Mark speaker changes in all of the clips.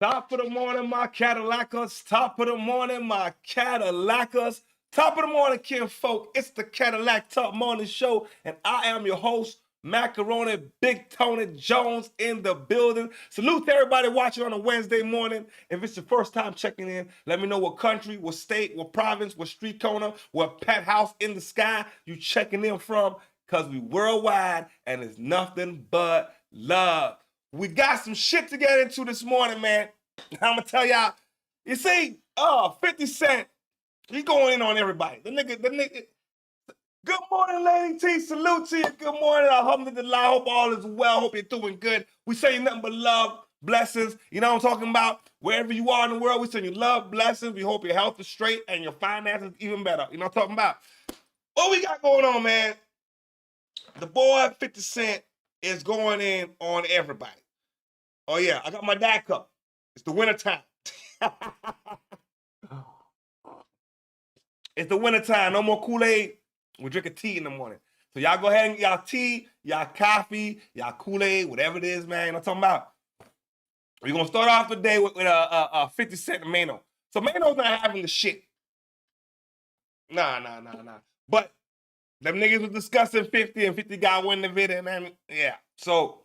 Speaker 1: Top of the morning, my Cadillacers. Top of the morning, my Cadillacers. Top of the morning, kinfolk. It's the Cadillac Talk Morning Show, and I am your host, Macaroni Big Tony Jones in the building. Salute to everybody watching on a Wednesday morning. If it's your first time checking in, let me know what country, what state, what province, what street corner, what pet house in the sky you checking in from, because we worldwide and it's nothing but love. We got some shit to get into this morning, man. I'm going to tell y'all, you see, 50 Cent, he going in on everybody. The nigga. Good morning, Lady T. Salute to you. Good morning. Alhamdulillah. Hope all is well. Hope you're doing good. We say nothing but love, blessings. You know what I'm talking about? Wherever you are in the world, we send you love, blessings. We hope your health is straight and your finances even better. You know what I'm talking about? What we got going on, man? The boy 50 Cent is going in on everybody. Oh, yeah. I got my dad cup. It's the winter time. It's the winter time. No more Kool-Aid. We're drinking tea in the morning. So y'all go ahead and y'all tea, y'all coffee, y'all Kool-Aid, whatever it is, man. You know what I'm talking about? We're going to start off the day with 50 Cent and Maino. So Maino's not having the shit. Nah. But them niggas was discussing 50 and 50 got win the video, man. Yeah. So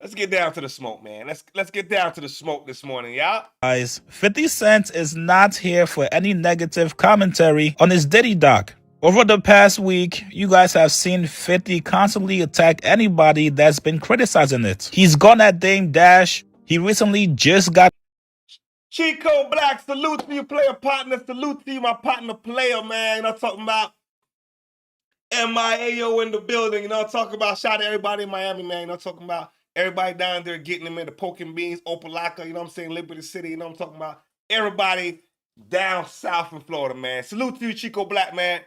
Speaker 1: let's get down to the smoke, man. Let's get down to the smoke this morning, y'all.
Speaker 2: Guys, 50 Cent is not here for any negative commentary on his Diddy doc. Over the past week, you guys have seen 50 constantly attack anybody that's been criticizing it. He's gone at Dame Dash. He recently just got
Speaker 1: Chico Black, salute to you, player partner. Salute to you, my partner player, man. You know what I'm talking about? MIAO in the building. You know what I'm talking about? Shout out to everybody in Miami, man. You know what I'm talking about? Everybody down there getting them in the poking beans, Opalaka, you know what I'm saying? Liberty City, you know what I'm talking about? Everybody down south in Florida, man. Salute to you, Chico Black, man.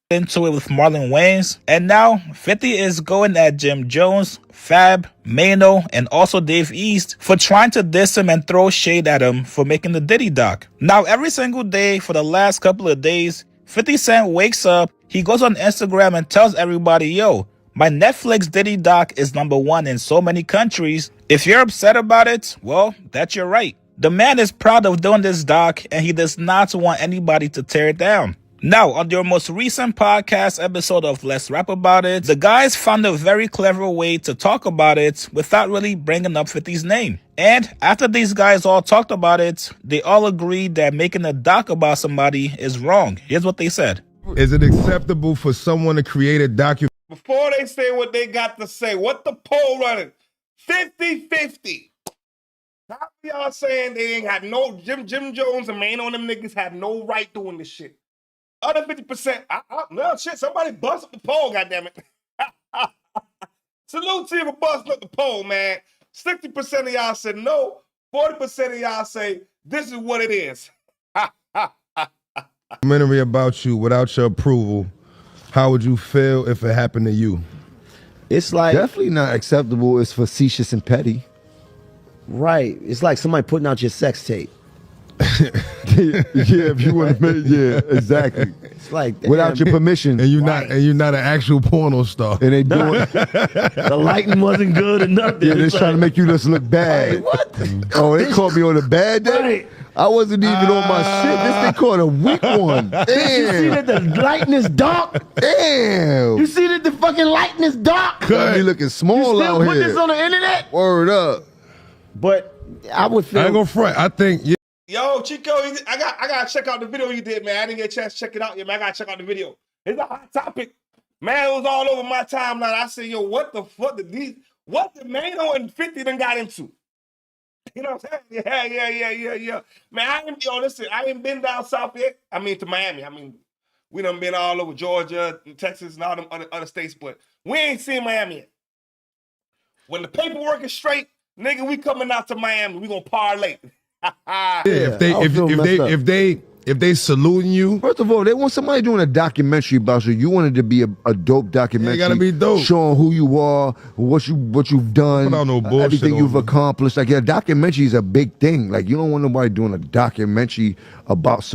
Speaker 2: Into it with Marlon Wayans, and now 50 is going at Jim Jones, Fab, Maino, and also Dave East for trying to diss him and throw shade at him for making the Diddy doc. Now every single day for the last couple of days, 50 Cent wakes up, he goes on Instagram and tells everybody, yo, my Netflix Diddy doc is #1 in so many countries. If you're upset about it, well, that's your right. The man is proud of doing this doc and he does not want anybody to tear it down. Now, on their most recent podcast episode of Let's Rap About It, the guys found a very clever way to talk about it without really bringing up 50's name. And after these guys all talked about it, they all agreed that making a doc about somebody is wrong. Here's what they said.
Speaker 3: Is it acceptable for someone to create a document?
Speaker 1: Before they say what they got to say, what the poll running? 50-50. Half of y'all saying they ain't had no, Jim Jones and Maino and them niggas had no right doing this shit. Other 50%, no shit, somebody bust up the poll, goddammit. Salute to you for busting up the poll, man. 60% of y'all said no, 40% of y'all say this is what it is.
Speaker 3: Documentary about you without your approval, how would you feel if it happened to you?
Speaker 4: It's like
Speaker 5: Definitely not acceptable. It's facetious and petty.
Speaker 4: right. It's like somebody putting out your sex tape.
Speaker 5: Yeah, if you want to make, yeah, exactly.
Speaker 4: It's like
Speaker 5: Without your permission,
Speaker 3: And you're not an actual porno star.
Speaker 5: and they doing,
Speaker 4: the lighting wasn't good enough.
Speaker 5: yeah, they're trying to make you just look bad.
Speaker 4: What?
Speaker 5: Oh, they caught me on a bad day.
Speaker 4: Right.
Speaker 5: I wasn't even on my shit. This thing caught a weak one.
Speaker 4: You see
Speaker 5: Damn.
Speaker 4: that the lighting is dark?
Speaker 5: Damn.
Speaker 4: You see that the fucking lighting is dark?
Speaker 5: Got me looking
Speaker 4: You
Speaker 5: small
Speaker 4: still
Speaker 5: out
Speaker 4: put
Speaker 5: here.
Speaker 4: this on the internet?
Speaker 5: Word up.
Speaker 4: But I would
Speaker 3: I
Speaker 4: feel
Speaker 3: ain't gonna front. I think, yeah.
Speaker 1: Yo, Chico, I gotta check out the video you did, man. I didn't get a chance to check it out yet, man. I gotta check out the video. It's a hot topic. Man, it was all over my timeline. I said, yo, what the fuck did Maino and 50 done got into? You know what I'm saying? Yeah. Man, I ain't been down south yet. I mean, to Miami. I mean, we done been all over Georgia, and Texas, and all them other states, but we ain't seen Miami yet. When the paperwork is straight, nigga, we coming out to Miami. We gonna parlay.
Speaker 3: Yeah, if they saluting you,
Speaker 5: First of all, they want somebody doing a documentary about you. You want it to be a dope documentary.
Speaker 3: Yeah, it gotta be dope.
Speaker 5: Showing who you are, what you've done,
Speaker 3: Put out no bullshit
Speaker 5: everything
Speaker 3: on
Speaker 5: you've
Speaker 3: me.
Speaker 5: accomplished. Like, a documentary is a big thing. Like, you don't want nobody doing a documentary about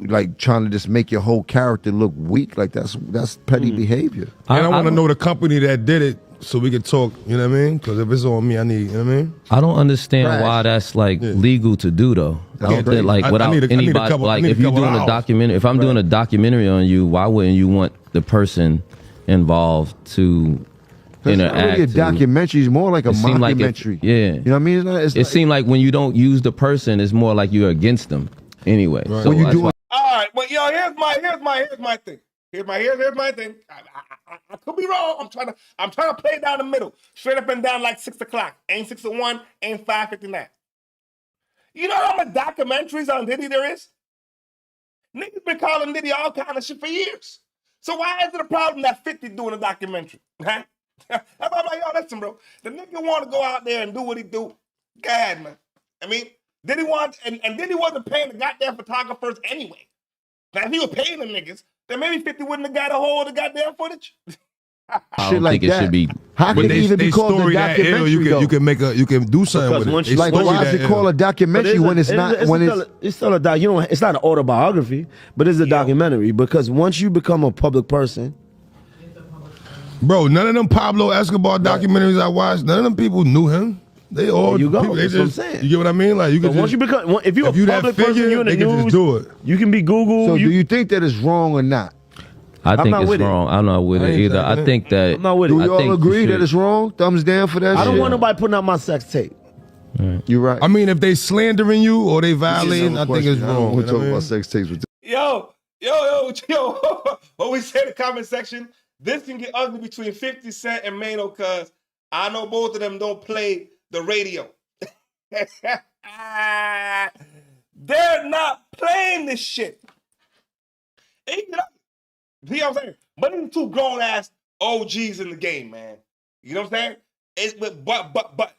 Speaker 5: like trying to just make your whole character look weak. Like, that's petty behavior.
Speaker 3: and I want to know the company that did it so we can talk, you know what I mean? Because if it's on me, I need, you know what I mean?
Speaker 6: I don't understand
Speaker 4: Right.
Speaker 6: why that's like legal to do though. I don't think like
Speaker 3: I
Speaker 6: without
Speaker 3: need a
Speaker 6: anybody
Speaker 3: couple- I
Speaker 6: like
Speaker 3: need a
Speaker 6: if you're
Speaker 3: couple
Speaker 6: doing a
Speaker 3: hours.
Speaker 6: documentary, if I'm doing a documentary on you, why wouldn't you want the person involved to
Speaker 5: It's not
Speaker 6: interact?
Speaker 5: really a documentary. It's more like a
Speaker 6: It seemed like it-
Speaker 5: mockumentary.
Speaker 6: yeah.
Speaker 5: You know what I mean?
Speaker 6: It seemed like when you don't use the person, it's more like you're against them anyway.
Speaker 3: Right.
Speaker 6: So
Speaker 5: When you
Speaker 6: that's
Speaker 5: do
Speaker 6: why-
Speaker 1: All right, but yo, here's my thing. Here's my thing. I could be wrong. I'm trying to play down the middle, straight up and down like 6 o'clock. Ain't 6:01, ain't 5:59. You know how many documentaries on Diddy there is? Niggas been calling Diddy all kind of shit for years. So why is it a problem that 50 doing a documentary? Huh? I'm like, yo, listen, bro. The nigga want to go out there and do what he do. Go ahead, man. I mean, Diddy and Diddy wasn't paying the goddamn photographers anyway. Now, if he was paying them niggas, then maybe 50 wouldn't have got a hold of the goddamn footage.
Speaker 6: I
Speaker 5: shit
Speaker 6: don't
Speaker 5: like
Speaker 6: think it
Speaker 5: that.
Speaker 6: should be.
Speaker 5: How
Speaker 3: But
Speaker 5: can it even be called a
Speaker 3: story that ill,
Speaker 5: documentary?
Speaker 3: you
Speaker 5: though?
Speaker 3: can do something
Speaker 4: Because
Speaker 3: with it.
Speaker 4: once
Speaker 3: They
Speaker 4: you-
Speaker 5: Like,
Speaker 3: story
Speaker 5: why is
Speaker 3: that
Speaker 5: it
Speaker 3: ill.
Speaker 5: called a documentary when it's not?
Speaker 4: It's still a doc. You know, it's not an autobiography, but it's a documentary. Because once you become a public person,
Speaker 3: Bro, none of them Pablo Escobar documentaries I watched, none of them people knew him. They all
Speaker 4: There you go.
Speaker 3: people, they
Speaker 4: That's what I'm
Speaker 3: just,
Speaker 4: saying.
Speaker 3: you get what I mean? Like you
Speaker 4: so
Speaker 3: can
Speaker 4: once
Speaker 3: just,
Speaker 4: you become, if you're
Speaker 3: if you
Speaker 4: a
Speaker 3: that
Speaker 4: public
Speaker 3: figure,
Speaker 4: person, you're in the
Speaker 3: they can just
Speaker 4: news.
Speaker 3: do it.
Speaker 4: You can be Google.
Speaker 5: So do you think that it's wrong or not?
Speaker 6: I think
Speaker 4: not
Speaker 6: it's
Speaker 4: with it.
Speaker 6: wrong. I'm not with
Speaker 3: I
Speaker 6: it
Speaker 3: ain't
Speaker 6: either.
Speaker 3: saying
Speaker 6: I
Speaker 3: it.
Speaker 6: think that
Speaker 4: I'm not with it.
Speaker 5: Do
Speaker 6: I
Speaker 5: you all
Speaker 6: think you
Speaker 5: agree that
Speaker 6: should-
Speaker 5: it's wrong? Thumbs down for that
Speaker 4: I
Speaker 5: shit?
Speaker 4: don't want nobody putting out my sex tape.
Speaker 5: You're right.
Speaker 3: I mean, if they slandering you or they violating, I think it's
Speaker 5: I don't
Speaker 3: wrong.
Speaker 5: want
Speaker 3: you
Speaker 5: to
Speaker 3: know
Speaker 5: talk
Speaker 3: what I
Speaker 5: about
Speaker 3: mean?
Speaker 5: sex tapes with
Speaker 1: Yo. What we say in the comment section, this can get ugly between 50 Cent and Maino, because I know both of them don't play the radio. They're not playing this shit. They get up. See what I'm saying? But these two grown ass OGs in the game, man. You know what I'm saying? It's but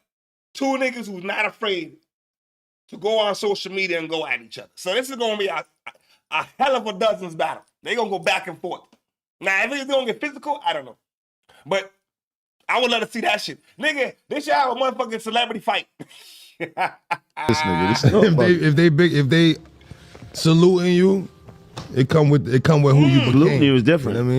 Speaker 1: two niggas who's not afraid to go on social media and go at each other. So this is gonna be a hell of a dozens battle. They gonna go back and forth. Now if it's gonna get physical, I don't know. But I would love to see that shit. Nigga, they should have a motherfucking celebrity fight.
Speaker 5: this nigga.
Speaker 3: if they saluting you, it come with who you became.
Speaker 4: Salute was different.
Speaker 3: You know what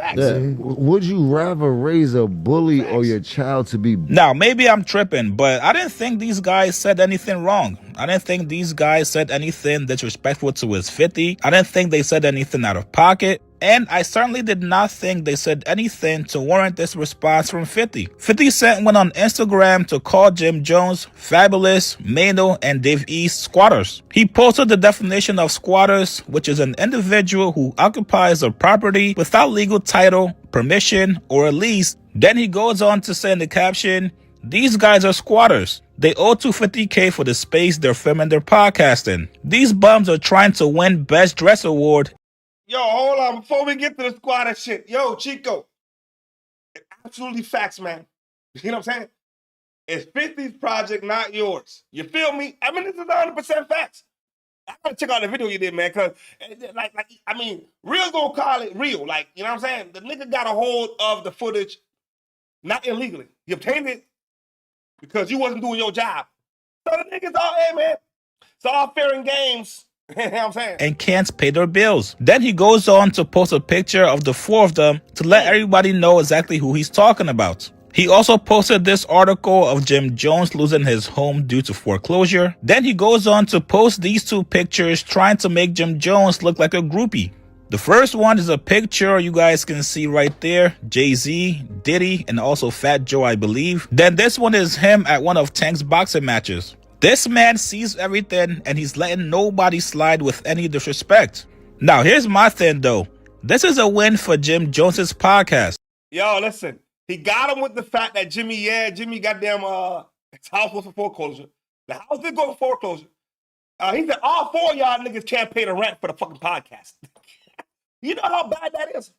Speaker 3: I mean, yeah.
Speaker 5: Would you rather raise a bully or your child to be?
Speaker 2: Now, maybe I'm tripping, but I didn't think these guys said anything wrong. I didn't think these guys said anything disrespectful to his 50. I didn't think they said anything out of pocket. And I certainly did not think they said anything to warrant this response from 50. 50 Cent went on Instagram to call Jim Jones, Fabolous, Maino, and Dave East squatters. He posted the definition of squatters, which is an individual who occupies a property without legal title, permission, or a lease. Then he goes on to say in the caption, "These guys are squatters. They owe $250K for the space they're filming their podcast in. These bums are trying to win Best Dress Award."
Speaker 1: Yo, hold on. Before we get to the squatter shit. Yo, Chico. It's absolutely facts, man. You know what I'm saying? It's 50's project, not yours. You feel me? I mean, this is 100% facts. I gotta check out the video you did, man, because, real gonna call it real. Like, you know what I'm saying? The nigga got a hold of the footage, not illegally. He obtained it because you wasn't doing your job. So the niggas all, hey, man, it's all fair and games. You know what I'm saying?
Speaker 2: And can't pay their bills. Then he goes on to post a picture of the four of them to let everybody know exactly who he's talking about. He also posted this article of Jim Jones losing his home due to foreclosure. Then he goes on to post these two pictures trying to make Jim Jones look like a groupie. The first one is a picture you guys can see right there. Jay-Z, Diddy, and also Fat Joe, I believe. Then this one is him at one of Tank's boxing matches. This man sees everything and he's letting nobody slide with any disrespect. Now, here's my thing though. This is a win for Jim Jones's podcast.
Speaker 1: Yo, listen. He got him with the fact that Jimmy goddamn, his house was for foreclosure. The house did go for foreclosure. He said all four of y'all niggas can't pay the rent for the fucking podcast. You know how bad that is?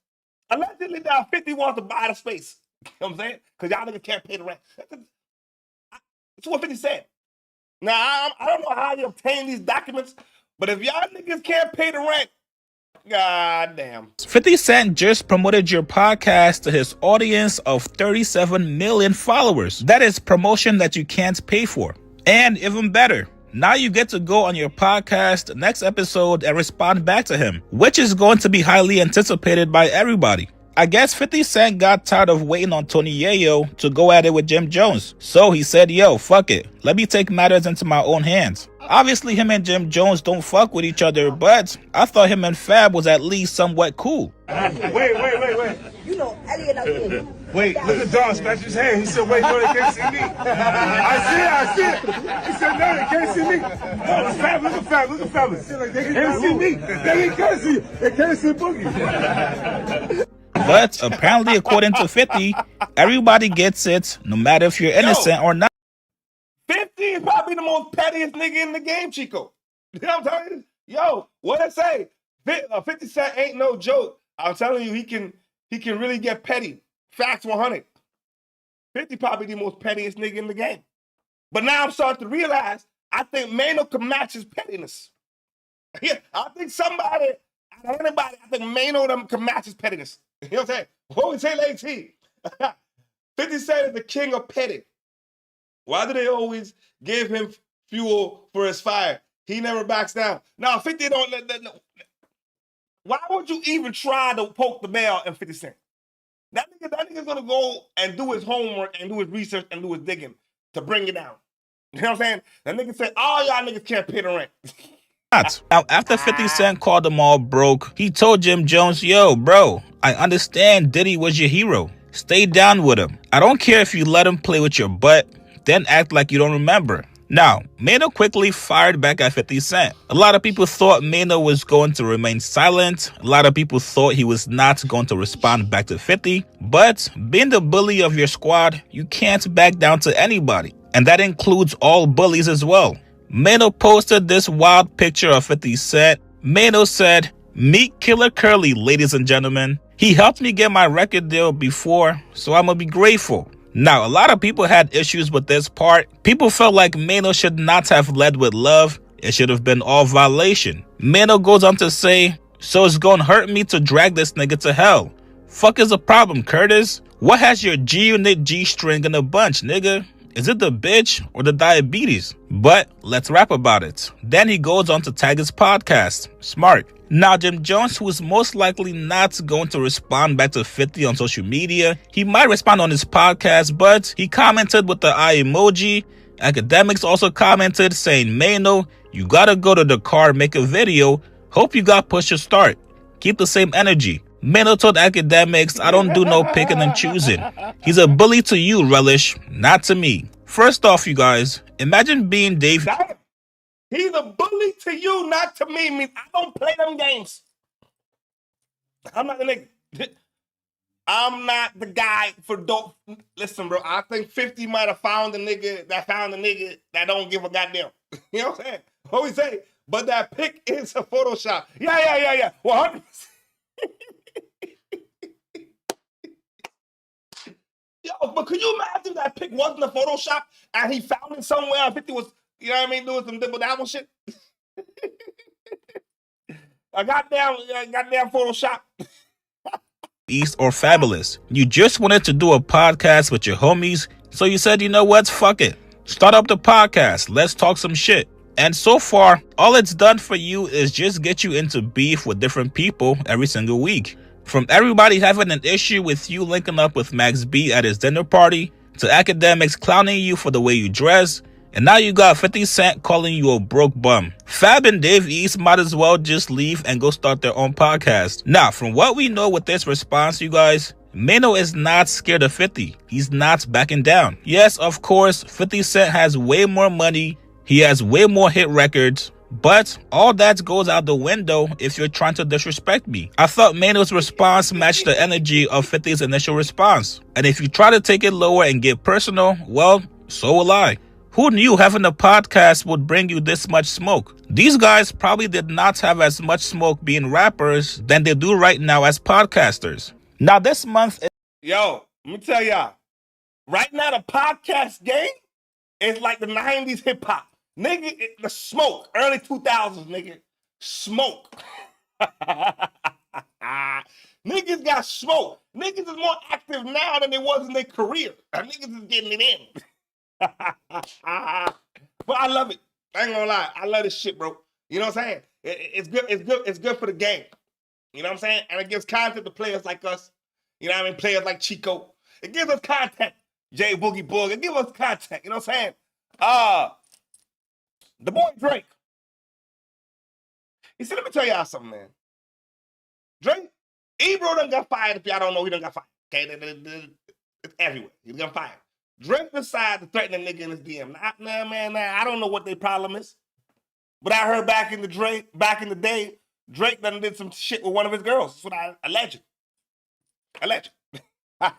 Speaker 1: Allegedly, now 50 wants to buy the space. You know what I'm saying? Because y'all niggas can't pay the rent. That's what 50 said. Now, I don't know how you obtain these documents, but if y'all niggas can't pay the rent, god damn.
Speaker 2: 50 Cent just promoted your podcast to his audience of 37 million followers. That is promotion that you can't pay for. And even better, now you get to go on your podcast next episode and respond back to him, which is going to be highly anticipated by everybody. I guess 50 Cent got tired of waiting on Tony Yayo to go at it with Jim Jones. So he said, yo, fuck it. Let me take matters into my own hands. Obviously, him and Jim Jones don't fuck with each other, but I thought him and Fab was at least somewhat cool.
Speaker 1: Wait.
Speaker 7: You know, Elliot up here.
Speaker 1: Wait, look at Don scratch his hand. He said, wait, no, they can't see me. I see it. He said, no, they can't see me. Oh, Fab, look at Fab. They can't see me. They can't see you. They can't see Boogie.
Speaker 2: But apparently, according to 50, everybody gets it, no matter if you're innocent or not.
Speaker 1: 50 is probably the most pettiest nigga in the game, Chico. You know what I'm telling you? Yo, what I say? 50 Cent ain't no joke. I'm telling you, he can really get petty. Facts 100. 50 probably the most pettiest nigga in the game. But now I'm starting to realize, I think Maino can match his pettiness. Yeah, I think somebody, out of anybody, I think Maino them can match his pettiness. You know what I'm saying? What we say, Late T? 50 Cent is the king of petty. Why do they always give him fuel for his fire? He never backs down. Now, 50 don't let that. No. Why would you even try to poke the bear in 50 Cent? That nigga's gonna go and do his homework and do his research and do his digging to bring it down. You know what I'm saying? That nigga said, all y'all niggas can't pay the rent.
Speaker 2: Now, after 50 Cent called them all broke, he told Jim Jones, yo, bro, I understand Diddy was your hero. Stay down with him. I don't care if you let him play with your butt, then act like you don't remember. Now, Maino quickly fired back at 50 Cent. A lot of people thought Maino was going to remain silent. A lot of people thought he was not going to respond back to 50. But being the bully of your squad, you can't back down to anybody. And that includes all bullies as well. Maino posted this wild picture of 50 Cent. Maino said, meet Killer Curly, ladies and gentlemen. He helped me get my record deal before, so I'm gonna be grateful. Now, a lot of people had issues with this part. People felt like Maino should not have led with love. It should have been all violation. Maino goes on to say, so it's gonna hurt me to drag this nigga to hell. Fuck is the problem, Curtis? What has your G-Unit G-string in a bunch, nigga? Is it the bitch or the diabetes? But let's rap about it. Then he goes on to tag his podcast. Smart. Now, Jim Jones, who is most likely not going to respond back to 50 on social media, he might respond on his podcast, but he commented with the eye emoji. Academics also commented saying, Maino, you gotta go to the car, make a video. Hope you got push to start. Keep the same energy. Maino told Academics, I don't do no picking and choosing. He's a bully to you, Relish, not to me. First off, you guys, imagine being Dave.
Speaker 1: He's a bully to you, not to me. Means I don't play them games. I'm not the nigga. I'm not the guy for dope. Listen, bro, I think 50 might have found the nigga that don't give a goddamn. You know what I'm saying? What we say? But that pic is a Photoshop. Yeah. 100%. Yo, but could you imagine that pic wasn't a Photoshop and he found it somewhere and 50 was, you know what I mean, doing some dibble dabble shit? A goddamn Photoshop.
Speaker 2: East or Fabolous. You just wanted to do a podcast with your homies, so you said, you know what, fuck it. Start up the podcast, let's talk some shit. And so far, all it's done for you is just get you into beef with different people every single week. From everybody having an issue with you linking up with Max B at his dinner party, to Academics clowning you for the way you dress, and now you got 50 Cent calling you a broke bum. Fab and Dave East might as well just leave and go start their own podcast. Now, from what we know with this response, you guys, Maino is not scared of 50. He's not backing down. Yes, of course, 50 Cent has way more money. He has way more hit records. But all that goes out the window if you're trying to disrespect me. I thought Maino's response matched the energy of 50's initial response. And if you try to take it lower and get personal, well, so will I. Who knew having a podcast would bring you this much smoke? These guys probably did not have as much smoke being rappers than they do right now as podcasters. Now this month...
Speaker 1: Yo, let me tell y'all. Right now, the podcast game is like the 90s hip-hop. Nigga, the smoke. Early 2000s, nigga. Smoke. Niggas got smoke. Niggas is more active now than they was in their career. Niggas is getting it in. But I love it. I ain't gonna lie. I love this shit, bro. You know what I'm saying? It's good. It's good for the game. You know what I'm saying? And it gives content to players like us. You know what I mean? Players like Chico. It gives us content. Jay Boogie Boog. It gives us content. You know what I'm saying? The boy Drake. You see, let me tell y'all something, man. Drake, Ebro done got fired. If y'all don't know, he done got fired. Okay, it's everywhere. He got fired. Drake decided to threaten a nigga in his DM. Nah, man, I don't know what their problem is. But I heard back in the day, Drake done did some shit with one of his girls. That's what I alleged.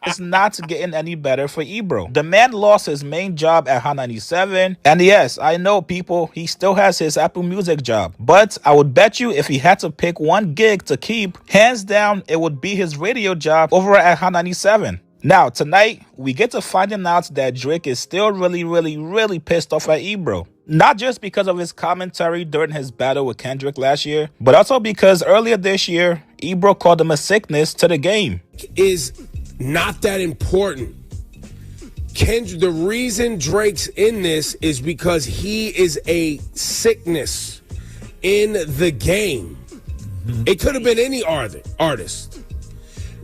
Speaker 2: It's not getting any better for Ebro. The man lost his main job at Hot 97. And yes, I know, people, he still has his Apple Music job. But I would bet you if he had to pick one gig to keep, hands down, it would be his radio job over at Hot 97. Now, tonight, we get to finding out that Drake is still really pissed off at Ebro. Not just because of his commentary during his battle with Kendrick last year, but also because earlier this year, Ebro called him a sickness to the game.
Speaker 8: Is not that important. The reason Drake's in this is because he is a sickness in the game. It could have been any artist.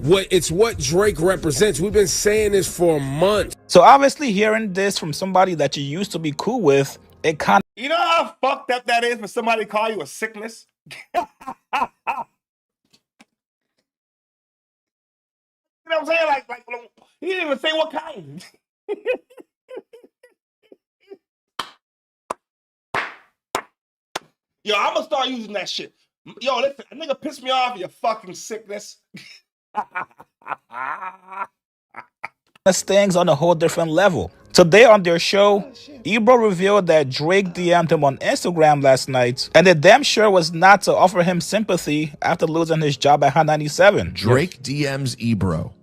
Speaker 8: It's what Drake represents. We've been saying this for months.
Speaker 2: So obviously hearing this from somebody that you used to be cool with, it kind of...
Speaker 1: You know how fucked up that is for somebody to call you a sickness? You know what I'm saying? Like he didn't even say what kind. Yo, I'm gonna start using that shit. Yo, listen, a nigga pissed me off, you fucking sickness.
Speaker 2: Things on a whole different level. Today on their show, Ebro revealed that Drake DM'd him on Instagram last night, and it damn sure was not to offer him sympathy after losing his job at Hot 97.
Speaker 9: Drake DMs Ebro.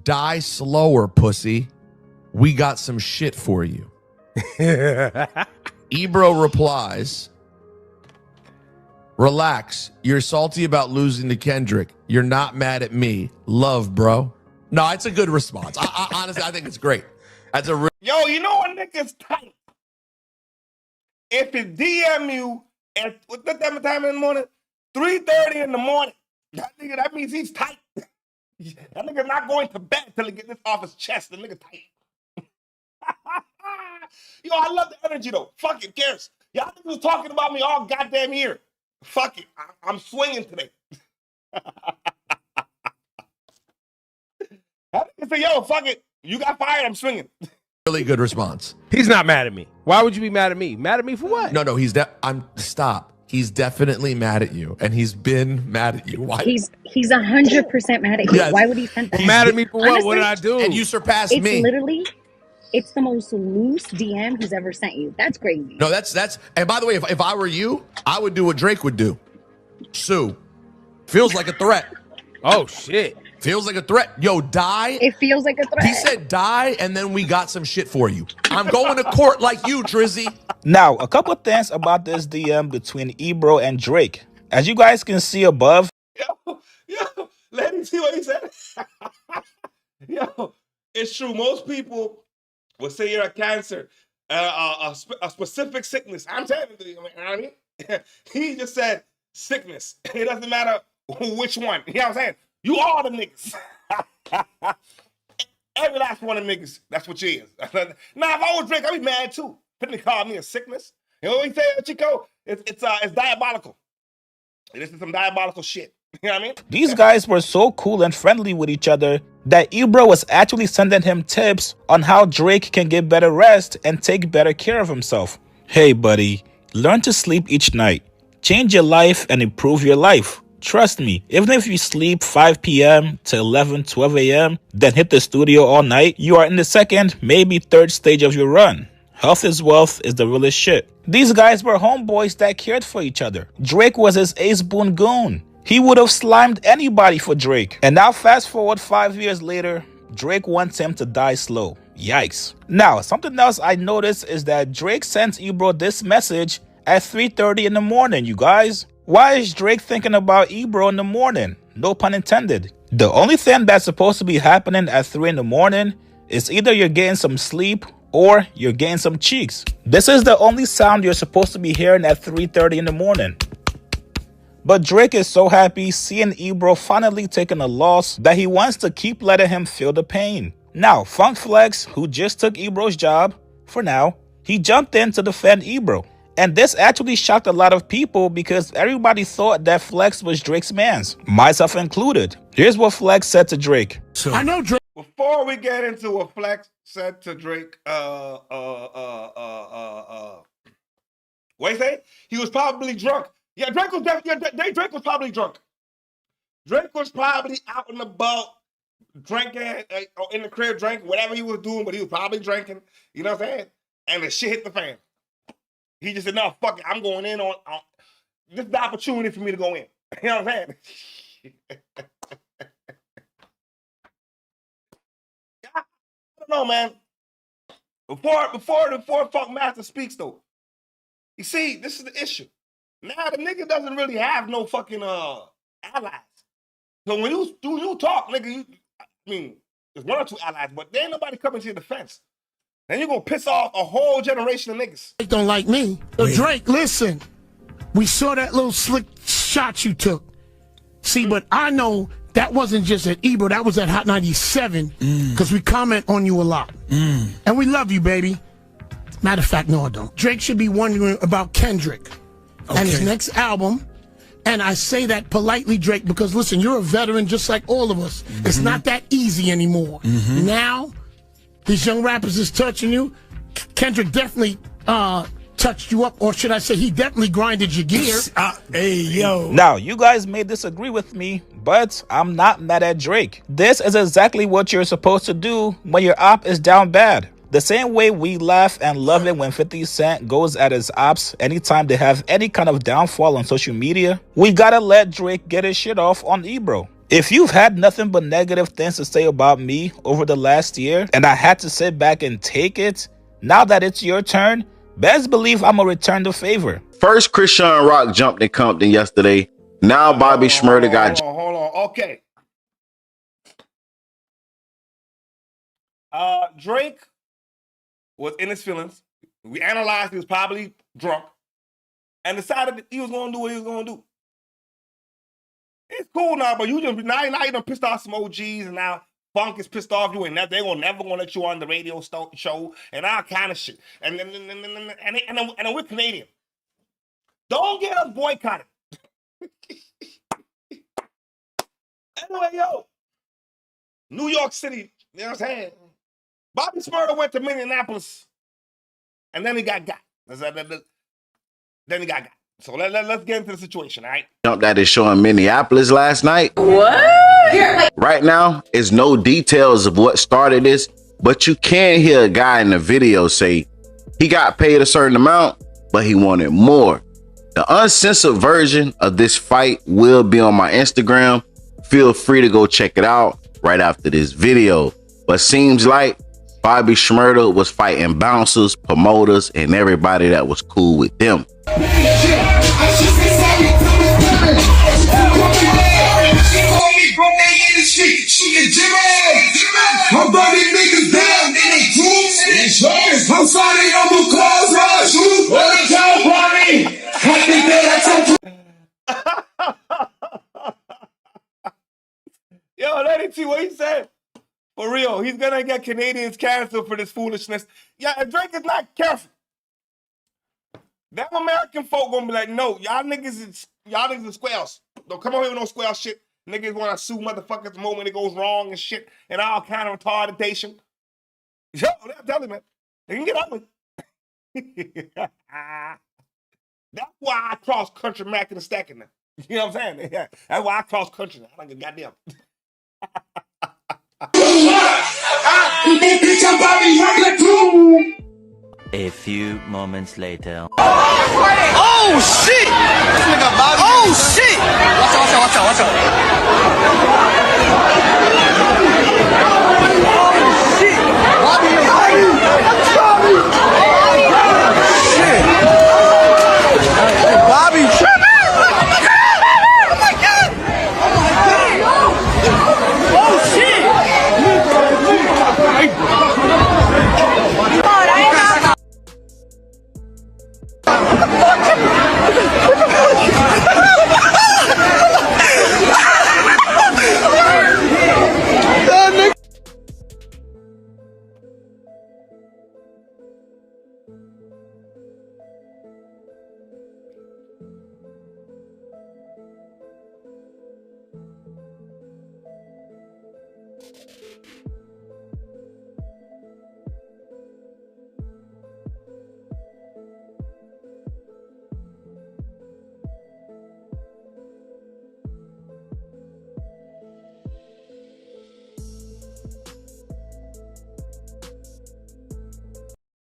Speaker 9: Die slower, pussy. We got some shit for you. Ebro replies, relax. You're salty about losing to Kendrick. You're not mad at me. Love, bro. No, it's a good response. I honestly, I think it's great. That's a
Speaker 1: Yo, you know what nigga's tight? If it DM you at what time in the morning? 3:30 in the morning. That means he's tight. That nigga not going to bed till he get this off his chest. The nigga tight. Yo, I love the energy though. Fuck it, cares. Y'all niggas was talking about me all goddamn year. Fuck it, I'm swinging today. I say, yo, fuck it. You got fired, I'm swinging.
Speaker 9: really good response.
Speaker 8: He's not mad at me. Why would you be mad at me? Mad at me for what?
Speaker 9: No, stop. He's definitely mad at you, and he's been mad at you. Why?
Speaker 10: He's 100% mad at you.
Speaker 9: Yes.
Speaker 10: Why would he send that?
Speaker 8: Mad at me for what?
Speaker 10: Honestly,
Speaker 8: What did I do?
Speaker 9: And you surpassed
Speaker 10: it's
Speaker 9: me.
Speaker 10: Literally, it's the most loose DM he's ever sent you. That's crazy.
Speaker 9: No, that's. And by the way, if I were you, I would do what Drake would do. Sue. Feels like a threat.
Speaker 8: Oh shit.
Speaker 9: Feels like a threat. Yo, die.
Speaker 10: It feels like a threat.
Speaker 9: He said die, and then we got some shit for you. I'm going to court like you, Drizzy.
Speaker 2: Now, a couple of things about this DM between Ebro and Drake. As you guys can see above,
Speaker 1: Yo, let me see what he said. Yo, it's true. Most people will say you're a cancer, a specific sickness. I'm telling you, you know what I mean? He just said sickness. It doesn't matter which one. You know what I'm saying? You all the niggas. Every last one of them niggas, that's what you is. Now, if I was Drake, I'd be mad too. Couldn't call me a sickness. You know what he said, Chico? It's diabolical. This is some diabolical shit. You know what I mean?
Speaker 2: these guys were so cool and friendly with each other that Ebro was actually sending him tips on how Drake can get better rest and take better care of himself. Hey, buddy, learn to sleep each night. Change your life and improve your life. Trust me, even if you sleep 5 p.m. to 11, 12 a.m., then hit the studio all night, you are in the second, maybe third stage of your run. Health is wealth is the realest shit. These guys were homeboys that cared for each other. Drake was his ace boon goon. He would have slimed anybody for Drake. And now fast forward 5 years later, Drake wants him to die slow. Yikes. Now, something else I noticed is that Drake sends Ebro this message at 3:30 in the morning, you guys. Why is Drake thinking about Ebro in the morning? No pun intended. The only thing that's supposed to be happening at 3 in the morning is either you're getting some sleep or you're getting some cheeks. This is the only sound you're supposed to be hearing at 3:30 in the morning. But Drake is so happy seeing Ebro finally taking a loss that he wants to keep letting him feel the pain. Now, Funk Flex, who just took Ebro's job, for now, he jumped in to defend Ebro. And this actually shocked a lot of people because everybody thought that Flex was Drake's mans, myself included. Here's what Flex said to Drake.
Speaker 1: I know Drake. Before we get into what Flex said to Drake, what he say? He was probably drunk. Yeah, Drake was Drake was probably drunk. Drake was probably out and about drinking, or in the crib drinking, whatever he was doing, but he was probably drinking. You know what I'm saying? And the shit hit the fan. He just said, "No, fuck it, I'm going in on this is the opportunity for me to go in." You know what I'm saying? I don't know, man. Before Funkmaster speaks, though, you see, this is the issue. Now the nigga doesn't really have no fucking allies. So when you talk, nigga, I mean, there's one or two allies, but there ain't nobody coming to your defense. Then you're gonna piss off a whole generation of niggas.
Speaker 8: Drake don't like me. So Drake, listen, we saw that little slick shot you took. See, but I know that wasn't just at Ebro, that was at Hot 97, because we comment on you a lot. And we love you, baby. Matter of fact, no, I don't. Drake should be wondering about Kendrick and his next album. And I say that politely, Drake, because listen, you're a veteran just like all of us. It's not that easy anymore. Now, these young rappers is touching you. Kendrick definitely touched you up, or should I say he definitely grinded your gear.
Speaker 2: Hey, yo. Now, you guys may disagree with me, but I'm not mad at Drake. This is exactly what you're supposed to do when your op is down bad. The same way we laugh and love it when 50 Cent goes at his ops anytime they have any kind of downfall on social media, we gotta let Drake get his shit off on Ebro. If you've had nothing but negative things to say about me over the last year and I had to sit back and take it, now that it's your turn, best believe I'm gonna return the favor.
Speaker 11: First, Christian Rock jumped in Compton yesterday. Now Bobby Shmurda got...
Speaker 1: Hold on. Okay. Drake was in his feelings. We analyzed he was probably drunk and decided that he was going to do what he was going to do. It's cool now, but you just now you done pissed off some OGs, and now Funk is pissed off you, and they're never gonna let you on the radio show and all kind of shit. And we're Canadian. Don't get us boycotted. Anyway, yo, New York City. You know what I'm saying? Bobby Shmurda went to Minneapolis, and then he got got. Then he got got. So let's get into the situation, all right?
Speaker 11: Jumped at his show in Minneapolis last night.
Speaker 7: What?
Speaker 11: Right now, it's no details of what started this, but you can hear a guy in the video say he got paid a certain amount, but he wanted more. The uncensored version of this fight will be on my Instagram. Feel free to go check it out right after this video. But seems like Bobby Shmurda was fighting bouncers, promoters, and everybody that was cool with them.
Speaker 1: Yo, let me see what he said. For real, he's gonna get Canadians canceled for this foolishness. Yeah, if Drake is not careful, them American folk gonna be like, no, y'all niggas is squares. Don't come over here with no square shit. Niggas wanna sue motherfuckers the moment it goes wrong and shit and all kind of retardation. Yo, they'll tell you, man. They can get ugly. That's why I cross country macking and stacking now. You know what I'm saying? Yeah, that's why I cross country now. I don't give a goddamn.
Speaker 12: A few moments later.
Speaker 13: Oh shit! This nigga Bobby. Oh shit! Watch out. Oh shit! Bobby.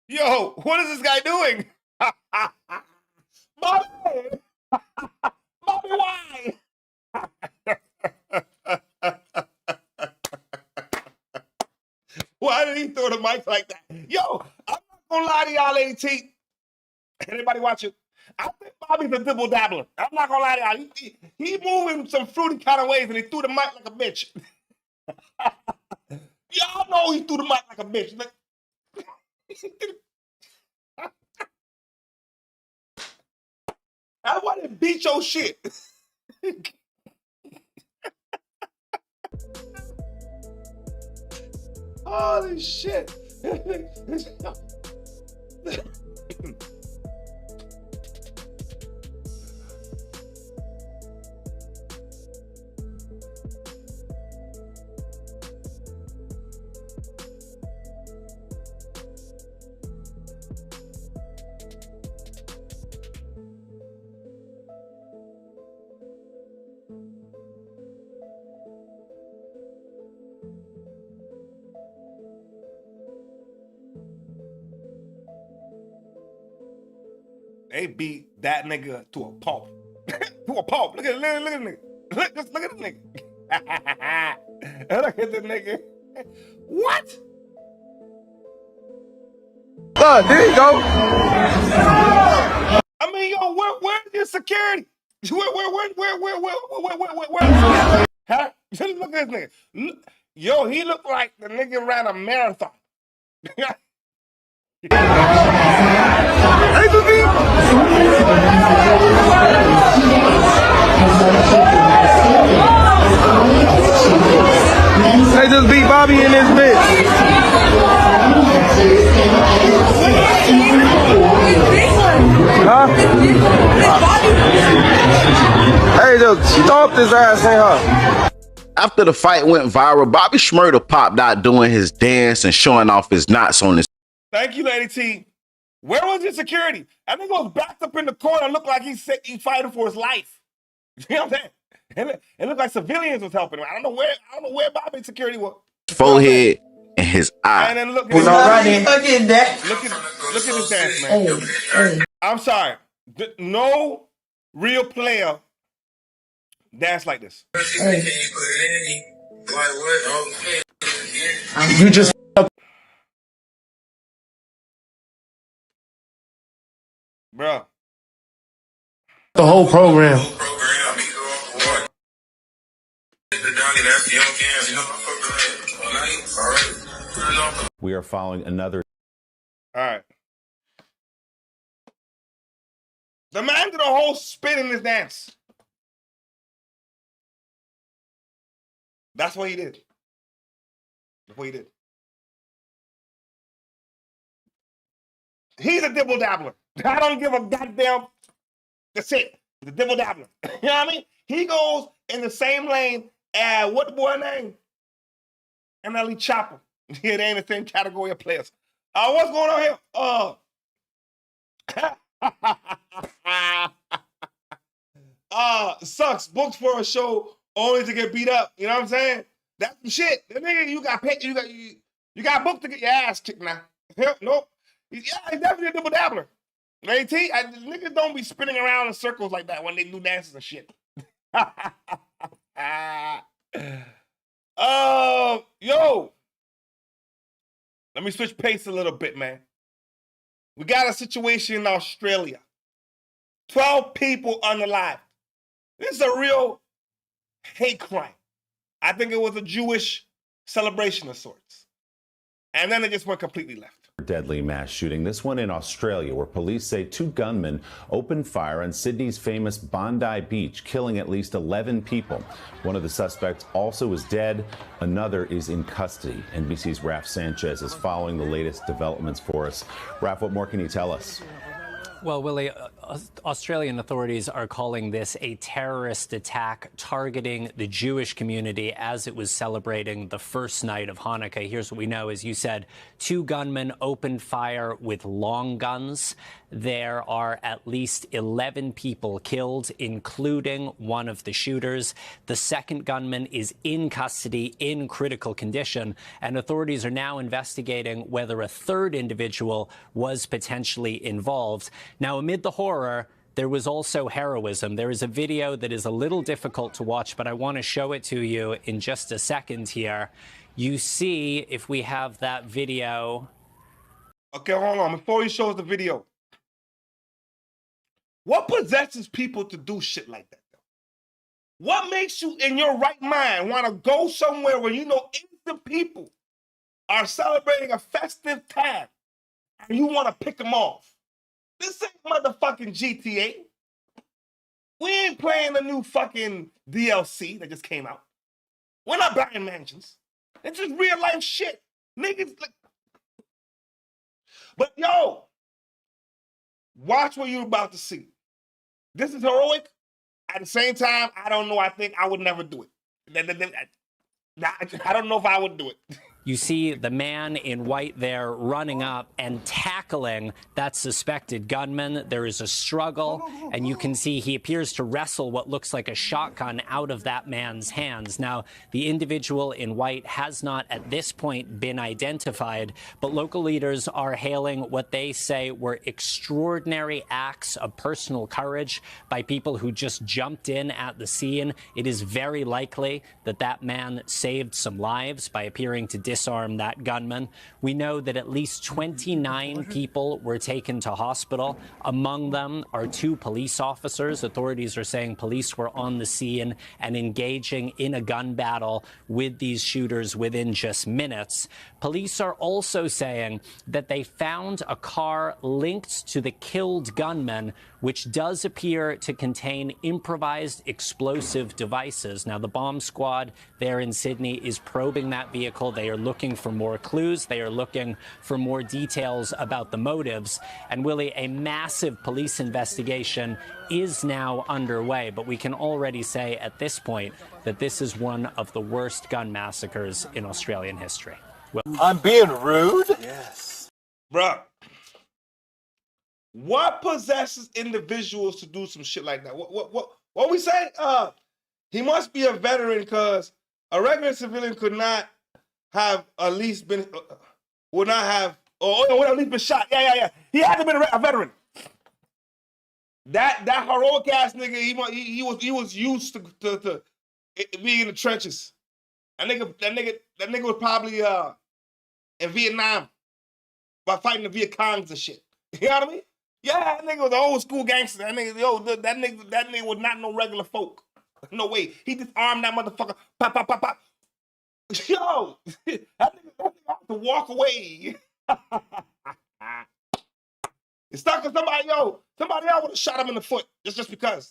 Speaker 1: Yo, what is this guy doing? Bobby! Bobby, why? Why did he throw the mic like that? Yo, I'm not gonna lie to y'all, AT. Anybody watching? I think Bobby's a dibble dabbler. I'm not gonna lie to y'all. He moving some fruity kind of ways, and he threw the mic like a bitch. Y'all know he threw the mic like a bitch. Like, I want to beat your shit. Holy shit. They beat that nigga to a pulp. To a pulp. Look at the nigga. Look at the nigga. Look at the nigga. What?
Speaker 13: There you go.
Speaker 1: I mean, yo, where's your security? Where? Huh? Look at this nigga. Yo, he looked like the nigga ran a marathon.
Speaker 13: They just beat Bobby in this bitch. Huh? Hey, just stomp his ass in her.
Speaker 11: After the fight went viral, Bobby Shmurda popped out doing his dance and showing off his knots on his.
Speaker 1: Thank you, Lady T. Where was your security? That nigga was backed up in the corner, looked like he's fighting for his life. You know what I'm saying? And it looked like civilians was helping him. I don't know where Bobby's security was.
Speaker 11: Forehead and his eye.
Speaker 1: And then look at that. Look at this dance, man. I'm sorry. No real player dance like this.
Speaker 13: You just
Speaker 1: Bruh.
Speaker 13: the whole program.
Speaker 14: We are following another.
Speaker 1: All right. The man did a whole spin in his dance. That's what he did. That's what he did. He's a dibble dabbler. I don't give a goddamn. That's it. The dibble dabbler. You know what I mean? He goes in the same lane as what the boy name? MLE Chopper. Yeah, they ain't the same category of players. What's going on here? Sucks. Booked for a show only to get beat up. You know what I'm saying? That's some shit. The nigga, you got paid. You got booked to get your ass kicked now. Nope. Yeah, he's definitely a double dabbler. AT, niggas don't be spinning around in circles like that when they do dances and shit. Yo. Let me switch pace a little bit, man. We got a situation in Australia. 12 people unalive. This is a real hate crime. I think it was a Jewish celebration of sorts. And then it just went completely left.
Speaker 14: Deadly mass shooting. This one in Australia, where police say 2 gunmen opened fire on Sydney's famous Bondi Beach, killing at least 11 people. One of the suspects also is dead. Another is in custody. NBC's Raf Sanchez is following the latest developments for us. Raf, what more can you tell us?
Speaker 15: Well, Willie, Australian authorities are calling this a terrorist attack targeting the Jewish community as it was celebrating the first night of Hanukkah. Here's what we know. As you said, 2 gunmen opened fire with long guns. There are at least 11 people killed, including one of the shooters. The second gunman is in custody in critical condition, and authorities are now investigating whether a third individual was potentially involved. Now, amid the horror, there was also heroism. There is a video that is a little difficult to watch, but I want to show it to you in just a second here. You see, if we have that video.
Speaker 1: Okay, hold on. Before he shows the video, what possesses people to do shit like that, though? What makes you in your right mind want to go somewhere where you know innocent people are celebrating a festive time and you want to pick them off? This ain't motherfucking GTA. We ain't playing the new fucking DLC that just came out. We're not buying mansions. It's just real life shit. Niggas like... But yo, watch what you're about to see. This is heroic. At the same time, I don't know. I think I would never do it. I don't know if I would do it.
Speaker 15: You see the man in white there running up and tackling that suspected gunman. There is a struggle, and you can see he appears to wrestle what looks like a shotgun out of that man's hands. Now, the individual in white has not at this point been identified, but local leaders are hailing what they say were extraordinary acts of personal courage by people who just jumped in at the scene. It is very likely that that man saved some lives by appearing to disarm that gunman. We know that at least 29 people were taken to hospital. Among them are 2 police officers. Authorities are saying police were on the scene and engaging in a gun battle with these shooters within just minutes. Police are also saying that they found a car linked to the killed gunman, which does appear to contain improvised explosive devices. Now, the bomb squad there in Sydney is probing that vehicle. They are looking for more clues. They are looking for more details about the motives. And Willie, a massive police investigation is now underway, but we can already say at this point that this is one of the worst gun massacres in Australian history.
Speaker 16: I'm being rude?
Speaker 1: Yes. Bruh. What possesses individuals to do some shit like that? What we say? He must be a veteran, because a regular civilian could not have at least been, would not have, or would at least been shot. Yeah. He had to be a veteran. That heroic ass nigga, he was used to being in the trenches. That nigga was probably in Vietnam by fighting the Viet Congs and shit. You know what I mean? Yeah, that nigga was an old school gangster. That nigga was not no regular folk. No way. He just armed that motherfucker. Pop, pop, pop, pop. Yo, that nigga had to walk away. It's stuck with somebody else would have shot him in the foot just because.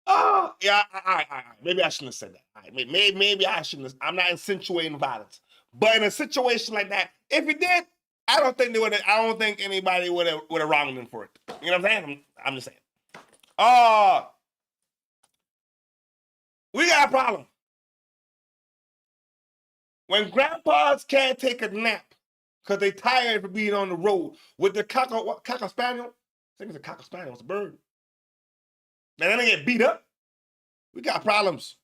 Speaker 1: Oh, yeah, all right. Maybe I shouldn't have said that. All right, maybe I shouldn't have. I'm not insinuating violence. But in a situation like that, if he did, I don't think anybody would have wronged him for it. You know what I'm saying? I'm just saying. We got a problem. When grandpas can't take a nap because they tired from being on the road with their cocker spaniel. I think it's a cocker spaniel. It's a bird. And then they get beat up. We got problems.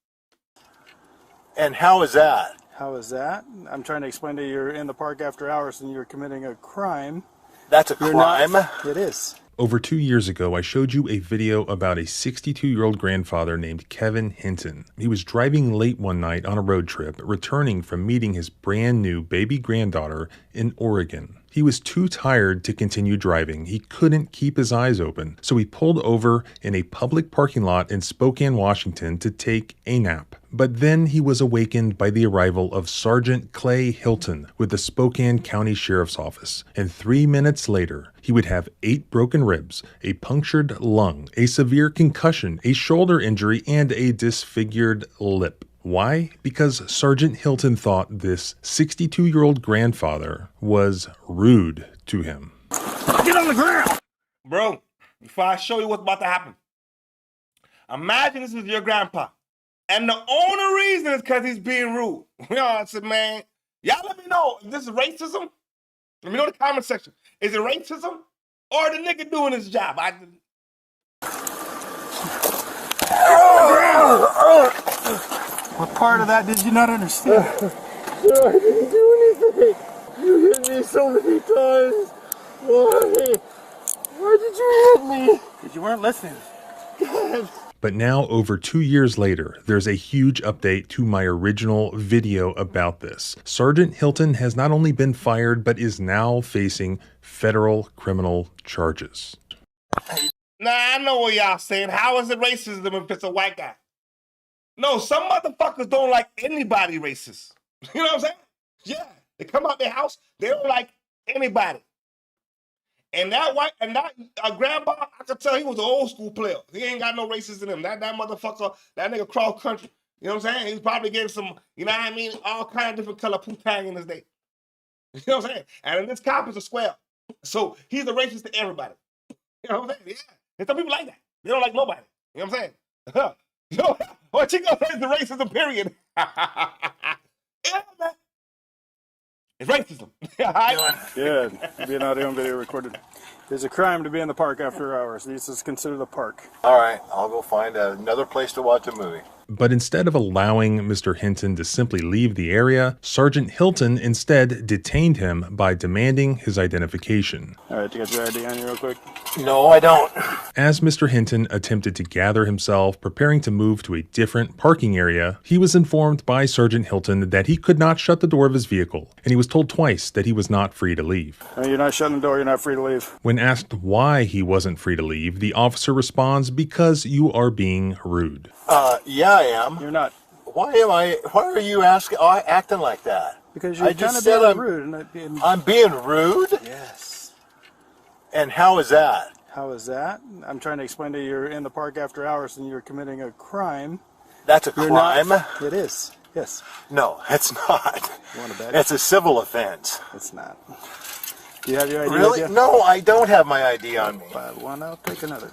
Speaker 16: And how is that?
Speaker 17: How is that? I'm trying to explain to you, you're in the park after hours and you're committing a crime.
Speaker 16: That's a crime?
Speaker 17: It is.
Speaker 18: Over 2 years ago, I showed you a video about a 62-year-old grandfather named Kevin Hinton. He was driving late one night on a road trip, returning from meeting his brand new baby granddaughter in Oregon. He was too tired to continue driving. He couldn't keep his eyes open, so he pulled over in a public parking lot in Spokane, Washington to take a nap. But then he was awakened by the arrival of Sergeant Clay Hilton with the Spokane County Sheriff's Office. And 3 minutes later, he would have 8 broken ribs, a punctured lung, a severe concussion, a shoulder injury, and a disfigured lip. Why? Because Sergeant Hilton thought this 62-year-old grandfather was rude to him.
Speaker 17: Get on the ground.
Speaker 1: Bro, before I show you what's about to happen, imagine this is your grandpa. And the only reason is because he's being rude. You know, I said, man, y'all let me know if this is racism. Let me know in the comment section. Is it racism or the nigga doing his job?
Speaker 17: What part of that did you not understand?
Speaker 16: I didn't do anything. You hit me so many times. Why? Why did you hit me?
Speaker 17: Because you weren't listening.
Speaker 18: But now, over 2 years later, there's a huge update to my original video about this. Sergeant Hilton has not only been fired, but is now facing federal criminal charges.
Speaker 1: Nah, I know what y'all saying. How is it racism if it's a white guy? No, some motherfuckers don't like anybody racist. You know what I'm saying? Yeah, they come out their house, they don't like anybody. And that grandpa, I could tell he was an old school player. He ain't got no racism in him. That motherfucker, that nigga cross country. You know what I'm saying? He's probably getting some, you know what I mean, all kind of different color poo-tang in his day. You know what I'm saying? And this cop is a square. So he's a racist to everybody. You know what I'm saying? Yeah. And some people like that. They don't like nobody. You know what I'm saying? You know, what you gonna say is the racism, period. Yeah, man. It's racism.
Speaker 17: Good. Being audio and video recorded. It's a crime to be in the park after hours. This is considered a park.
Speaker 16: All right, I'll go find another place to watch a movie.
Speaker 18: But instead of allowing Mr. Hinton to simply leave the area, Sergeant Hilton instead detained him by demanding his identification.
Speaker 17: All right, you got your ID on you real quick?
Speaker 16: No, I don't.
Speaker 18: As Mr. Hinton attempted to gather himself, preparing to move to a different parking area, he was informed by Sergeant Hilton that he could not shut the door of his vehicle, and he was told twice that he was not free to leave.
Speaker 17: You're not shutting the door, you're not free to leave.
Speaker 18: When asked why he wasn't free to leave, the officer responds, "Because you are being rude."
Speaker 16: Yeah, I am.
Speaker 17: You're not.
Speaker 16: Why are you acting like that?
Speaker 17: Because you're kind of being rude.
Speaker 16: I'm being rude?
Speaker 17: Yes.
Speaker 16: And how is that?
Speaker 17: How is that? I'm trying to explain to you, you're in the park after hours and you're committing a crime.
Speaker 16: That's a crime?
Speaker 17: It is. Yes.
Speaker 16: No, it's not.
Speaker 17: You want to bet?
Speaker 16: It's a civil offense.
Speaker 17: It's not. Do you have your ID?
Speaker 16: Really? No, I don't have my ID on me.
Speaker 17: Buy one, I'll take another.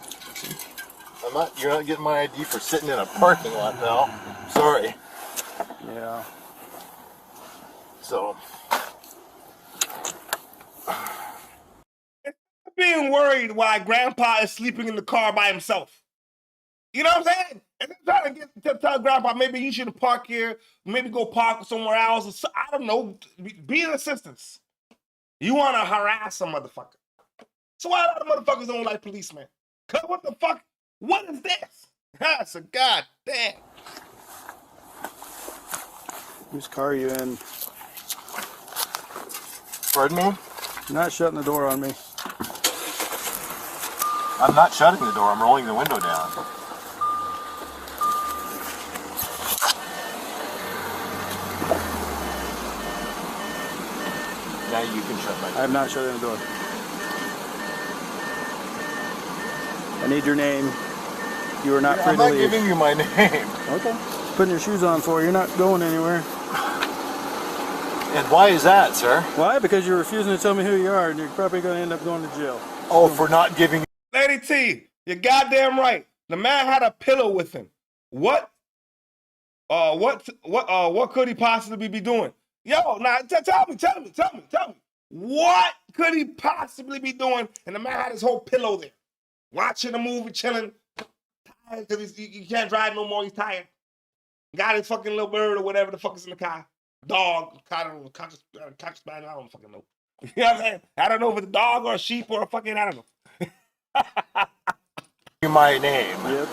Speaker 16: You're not getting my ID for sitting in a parking lot, pal. Sorry.
Speaker 17: Yeah.
Speaker 16: So.
Speaker 1: Being worried why grandpa is sleeping in the car by himself. You know what I'm saying? And then trying to tell grandpa maybe you should park here, maybe go park somewhere else. Or so, I don't know. Be an assistance. You want to harass a motherfucker. So why a lot of motherfuckers don't like policemen? Cause what the fuck? What is this? That's a goddamn.
Speaker 17: Whose car are you in?
Speaker 16: Pardon me?
Speaker 17: You're not shutting the door on me.
Speaker 16: I'm not shutting the door. I'm rolling the window down. Now you can shut my door.
Speaker 17: I'm not shutting the door. I need your name. You are not free to leave.
Speaker 16: I'm not giving you my name.
Speaker 17: Okay. Putting your shoes on for you. You're not going anywhere.
Speaker 16: And why is that, sir?
Speaker 17: Why? Because you're refusing to tell me who you are, and you're probably going to end up going to jail.
Speaker 16: Oh, for not giving.
Speaker 1: Lady T, you're goddamn right. The man had a pillow with him. What could he possibly be doing? Yo, now tell me. What could he possibly be doing? And the man had his whole pillow there. Watching a movie, chilling, tired because he can't drive no more. He's tired. Got his fucking little bird or whatever the fuck is in the car. Dog, I don't know, cocker spaniel, I don't fucking know. You know what I'm saying? I don't know if it's a dog or a sheep or a fucking, I don't know.
Speaker 16: My name.
Speaker 17: Yep.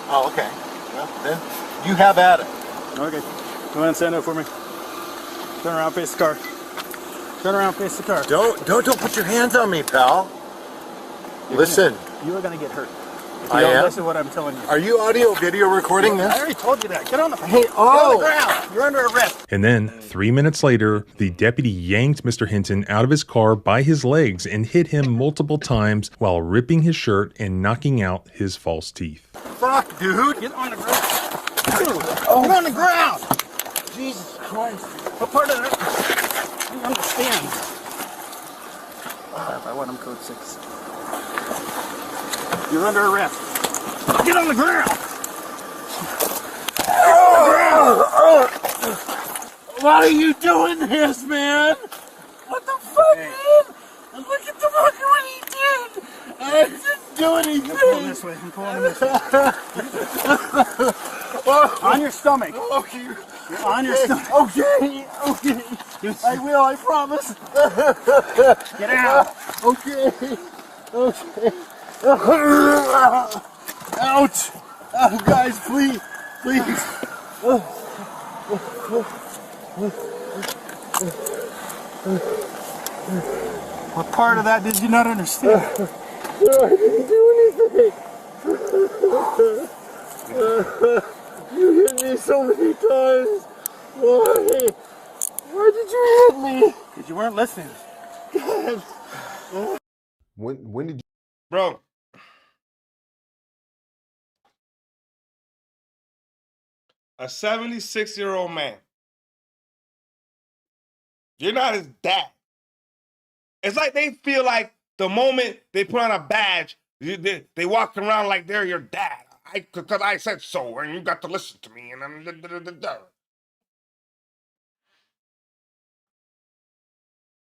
Speaker 16: Oh, okay. Well, then you have at it.
Speaker 17: Okay. Go ahead and stand up for me. Turn around, face the car. Turn around, face the car.
Speaker 16: Don't put your hands on me, pal. Listen.
Speaker 17: You are going to get hurt. If
Speaker 16: I
Speaker 17: you don't
Speaker 16: am?
Speaker 17: listen to what I'm telling you.
Speaker 16: Are you audio video recording this?
Speaker 17: I already told you that. Get on the
Speaker 16: Hey,
Speaker 17: Get on the ground. You're under arrest.
Speaker 18: And then, 3 minutes later, the deputy yanked Mr. Hinton out of his car by his legs and hit him multiple times while ripping his shirt and knocking out his false teeth.
Speaker 16: Fuck, dude.
Speaker 17: Get on the ground. Get on the ground.
Speaker 16: Jesus Christ.
Speaker 17: What part of that? I don't understand. I want him code 6. You're under arrest. Get on the ground!
Speaker 16: Why are you doing this, man? What the fuck, man? And look at the fucking what he did. I didn't do anything.
Speaker 17: I'm pulling this way. I'm pulling him this way. On your stomach.
Speaker 16: Okay.
Speaker 17: You're on your stomach.
Speaker 16: Okay. Okay. I will. I promise.
Speaker 17: Get out.
Speaker 16: Okay. Okay. Ouch. Oh, guys, please. Please.
Speaker 17: What part of that did you not understand?
Speaker 16: I didn't do anything. You hit me so many times. Why? Why did you hit me?
Speaker 17: Because you weren't listening.
Speaker 16: God.
Speaker 3: When did you?
Speaker 1: Bro. A 76-year-old man. You're not his dad. It's like they feel like the moment they put on a badge, they walk around like they're your dad. Because I said so, and you got to listen to me. And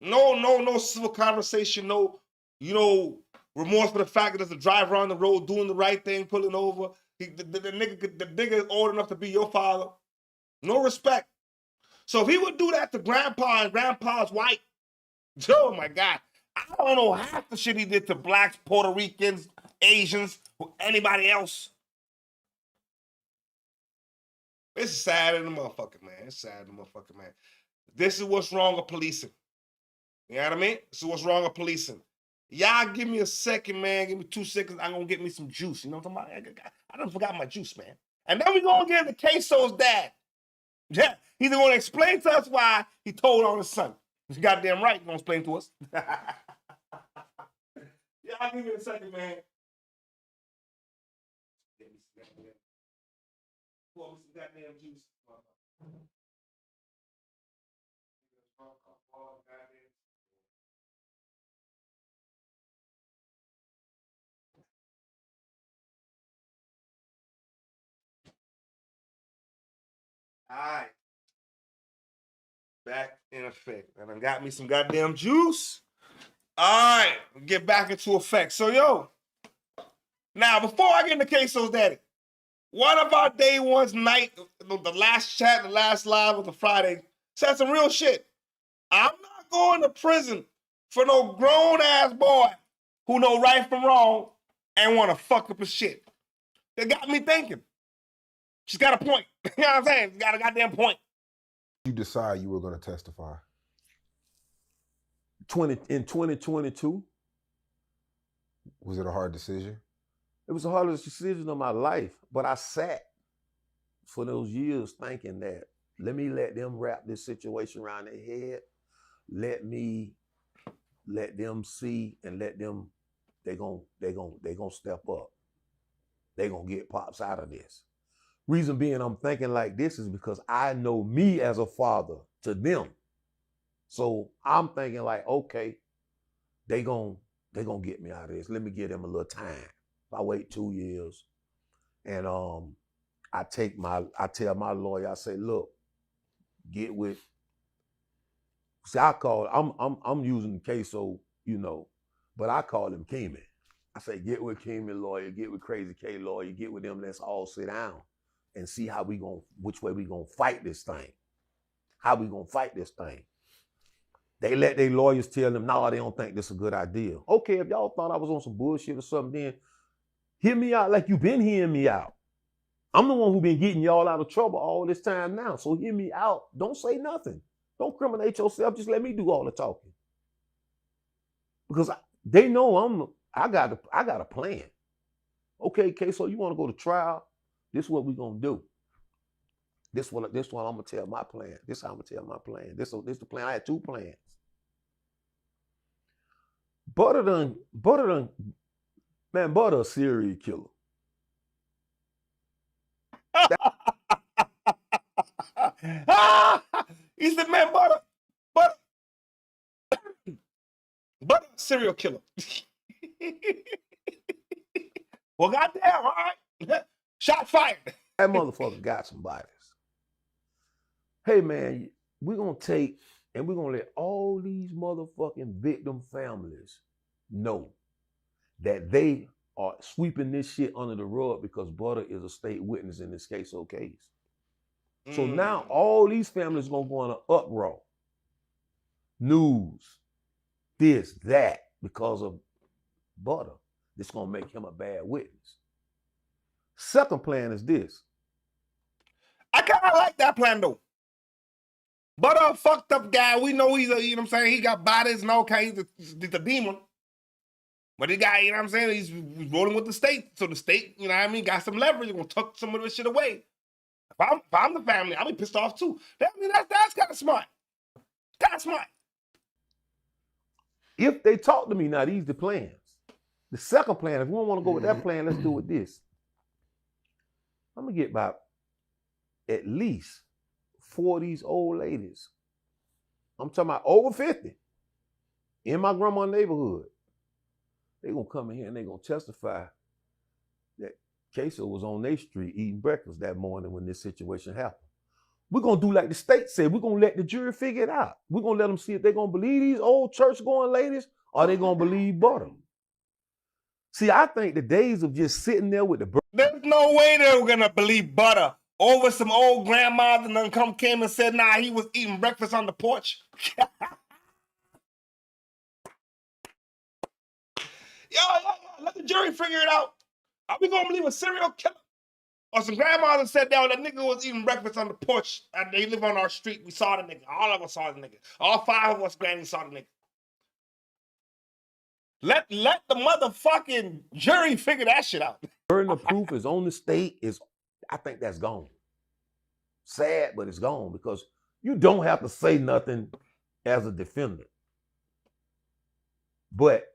Speaker 1: no civil conversation. No, remorse for the fact that there's a driver on the road doing the right thing, pulling over. The nigga is old enough to be your father. No respect. So if he would do that to grandpa and grandpa's white, oh my God, I don't know half the shit he did to blacks, Puerto Ricans, Asians, or anybody else. It's sad in the motherfucker, man. It's sad in the motherfucker, man. This is what's wrong with policing. You know what I mean? This is what's wrong with policing. Y'all give me a second, man. Give me 2 seconds. I'm going to get me some juice. You know what I'm talking about? I done forgot my juice, man. And then we going to get into Ksoo's dad. Yeah, he's going to explain to us why he told on his son. He's goddamn right. He's going to explain to us. Y'all give me a second, man. Pour me some goddamn juice. All right. Back in effect. And I got me some goddamn juice. All right. Get back into effect. So, yo. Now, before I get into Ksoo's daddy, one of our day one's night, the last chat, the last live was a Friday, said some real shit. I'm not going to prison for no grown-ass boy who know right from wrong and want to fuck up his shit. That got me thinking. She's got a point. You know what I'm saying? She's got a goddamn point.
Speaker 3: You decide you were going to testify?
Speaker 19: In 2022.
Speaker 3: Was it a hard decision?
Speaker 19: It was the hardest decision of my life, but I sat for those years thinking that let me let them wrap this situation around their head. Let them see and let them, they gonna step up. They gonna get pops out of this. Reason being I'm thinking like this is because I know me as a father to them. So I'm thinking like, okay, they gonna get me out of this. Let me give them a little time. I wait 2 years, and I tell my lawyer, I say, look, get with. See, I'm using Ksoo, but I call him Keeman. I say, get with Keeman lawyer, get with Crazy K lawyer, get with them. Let's all sit down and see which way we gonna fight this thing. How we gonna fight this thing? They let their lawyers tell them, no, they don't think this is a good idea. Okay, if y'all thought I was on some bullshit or something, then hear me out like you've been hearing me out. I'm the one who been getting y'all out of trouble all this time now. So hear me out. Don't say nothing. Don't criminate yourself. Just let me do all the talking. Because they know I got a plan. Okay, Ksoo, you want to go to trial? This is what we're gonna do. This one I'm gonna tell my plan. This is how I'm gonna tell my plan. This the plan. I had 2 plans. Butter a serial killer.
Speaker 1: He said, man, butter. But serial killer. Well, goddamn, all right. Shot fired.
Speaker 19: That motherfucker got some bodies. Hey, man, we're going to take and we're going to let all these motherfucking victim families know that they are sweeping this shit under the rug because Butter is a state witness in this Ksoo case. So now all these families going to go in an uproar. News, this, that, because of Butter. This going to make him a bad witness. Second plan is this.
Speaker 1: I kind of like that plan, though. But a fucked up guy, we know he's a, you know what I'm saying, he got bodies and all kinds, he's a demon. But the guy, you know what I'm saying, he's rolling with the state. So the state, you know what I mean, got some leverage, gonna tuck some of this shit away. If I'm the family, I'll be pissed off too. I mean, that's kind of smart. That's smart.
Speaker 19: If they talk to me now, these the plans. The second plan, if we don't want to go with that plan, let's do with this. I'm gonna get about at least 4 of these old ladies. I'm talking about over 50 in my grandma's neighborhood. They gonna come in here and they gonna testify that Ksoo was on their street eating breakfast that morning when this situation happened. We're gonna do like the state said. We're gonna let the jury figure it out. We're gonna let them see if they're gonna believe these old church-going ladies or they gonna believe Butter. See, I think the days of just sitting there with the
Speaker 1: There's no way they were gonna believe Butter over some old grandmas and then came and said, nah, he was eating breakfast on the porch. Yo, let the jury figure it out. Are we gonna believe a serial killer? Or some grandma that said that nigga was eating breakfast on the porch and they live on our street. We saw the nigga. All of us saw the nigga. All 5 of us grannies saw the nigga. Let the motherfucking jury figure that shit out.
Speaker 19: burden of proof is on the state. I think that's gone. Sad, but it's gone because you don't have to say nothing as a defendant. But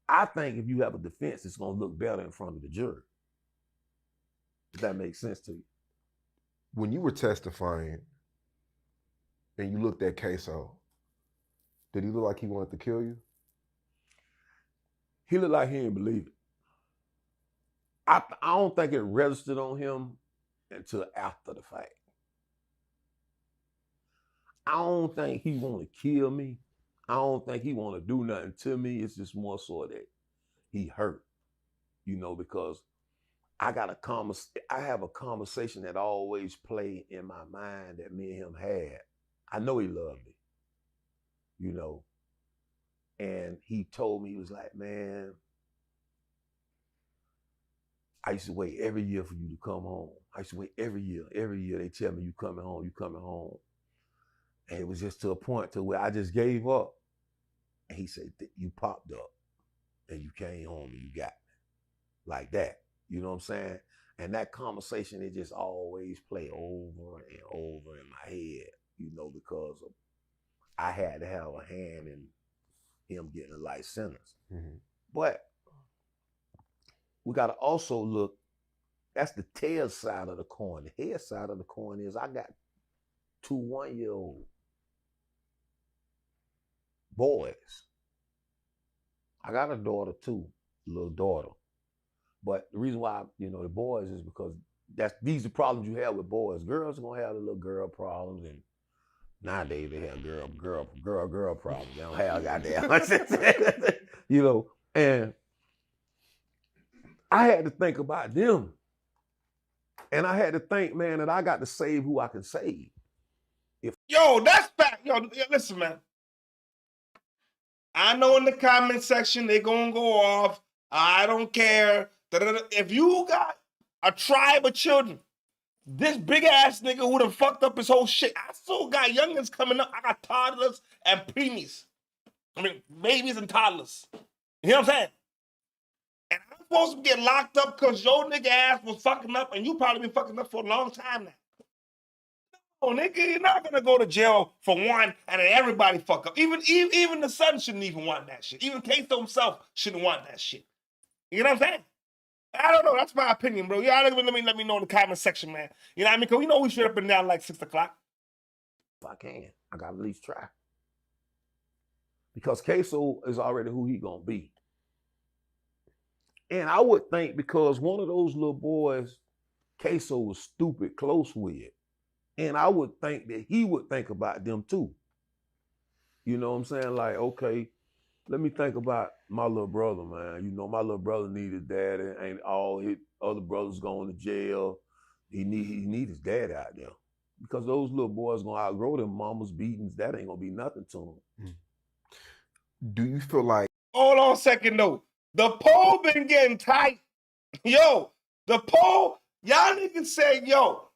Speaker 19: I think if you have a defense, it's gonna look better in front of the jury. Does that make sense to you?
Speaker 3: When you were testifying and you looked at Ksoo, did he look like he wanted to kill you?
Speaker 19: He looked like he didn't believe it. I don't think it registered on him until after the fact. I don't think he want to kill me. I don't think he want to do nothing to me. It's just more so that he hurt, because I have a conversation that always play in my mind that me and him had. I know he loved me, and he told me, he was like, man, I used to wait every year for you to come home. I used to wait every year. Every year they tell me you coming home. And it was just to a point to where I just gave up. And he said, you popped up and you came home and you got me. Like that. You know what I'm saying? And that conversation, it just always play over and over in my head, because I had to have a hand in him getting a life sentence. Mm-hmm. But we got to also look, that's the tail side of the coin. The head side of the coin is I got 2 1-year-old boys. I got a daughter too, little daughter. But the reason why, the boys is because these are problems you have with boys. Girls are gonna have the little girl problems, and nowadays they have girl problems. They don't have goddamn, and I had to think about them. And I had to think, man, that I got to save who I can save.
Speaker 1: Yo, that's fact. Yo, listen, man. I know in the comment section they gonna go off. I don't care. If you got a tribe of children, this big ass nigga who done fucked up his whole shit. I still got youngins coming up. I got toddlers and preemies. I mean, babies and toddlers. You know what I'm saying? And I'm supposed to get locked up because your nigga ass was fucking up, and you probably been fucking up for a long time now. No, nigga, you're not gonna go to jail for one, and then everybody fuck up. Even the son shouldn't even want that shit. Even Ksoo himself shouldn't want that shit. You know what I'm saying? I don't know. That's my opinion, bro. Y'all let me know in the comment section, man. You know what I mean? Because we know we should have been down like 6 o'clock.
Speaker 19: If I can, I gotta at least try. because Ksoo is already who he gonna be. And I would think because one of those little boys, Ksoo was stupid close with, and I would think that he would think about them too. You know what I'm saying? Like, okay, let me think about my little brother, man. You know, my little brother needed daddy, and all his other brothers going to jail. He need his dad out there. Because those little boys gonna outgrow them mama's beatings. That ain't gonna be nothing to them.
Speaker 3: Do you feel like...
Speaker 1: Hold on a second, though. The poll been getting tight. Yo, the poll, y'all niggas say, yo,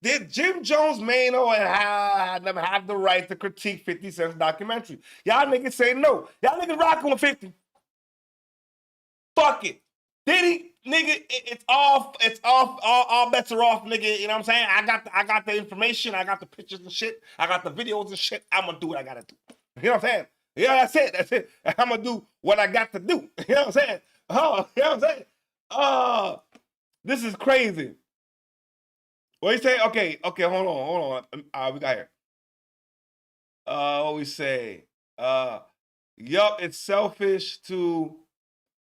Speaker 1: did Jim Jones, Maino, and never have the right to critique 50 Cent's documentary? Y'all niggas say no. Y'all niggas rocking with 50. Fuck it. Diddy, nigga, it's off. It's off. All bets are off, nigga. You know what I'm saying? I got the information. I got the pictures and shit. I got the videos and shit. I'm gonna do what I gotta do. You know what I'm saying? Yeah, that's it. That's it. I'm gonna do what I got to do. You know what I'm saying? Oh, you know what I'm saying? This is crazy. What you say? Okay, hold on. We got here. What we say? Yup, it's selfish to...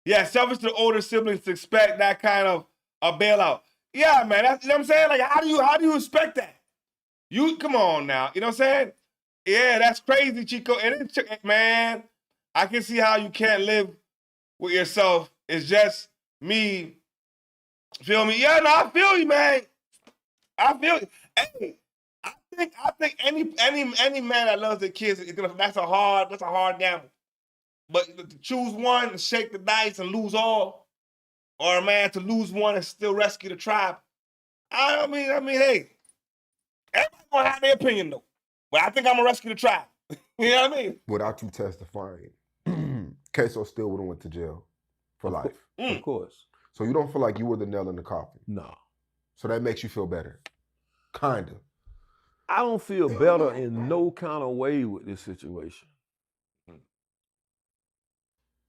Speaker 1: Yeah, selfish to older siblings to expect that kind of a bailout. Yeah, man, that's, you know what I'm saying? Like, how do you expect that? You come on now, you know what I'm saying? Yeah, that's crazy, Chico. And it, man, I can see how you can't live with yourself. It's just me. Feel me? Yeah, no, I feel you, man. I feel you. Hey, I think any man that loves their kids is gonna. That's a hard gamble. But to choose one and shake the dice and lose all, or a man to lose one and still rescue the tribe. I mean, hey, everybody's gonna have their opinion though. But I think I'm gonna rescue the tribe. You know what I mean?
Speaker 3: Without you testifying, Ksoo still would have went to jail for life.
Speaker 19: Of course.
Speaker 3: So you don't feel like you were the nail in the coffin?
Speaker 19: No.
Speaker 3: So that makes you feel better? Kind of.
Speaker 19: I don't feel better in no kind of way with this situation.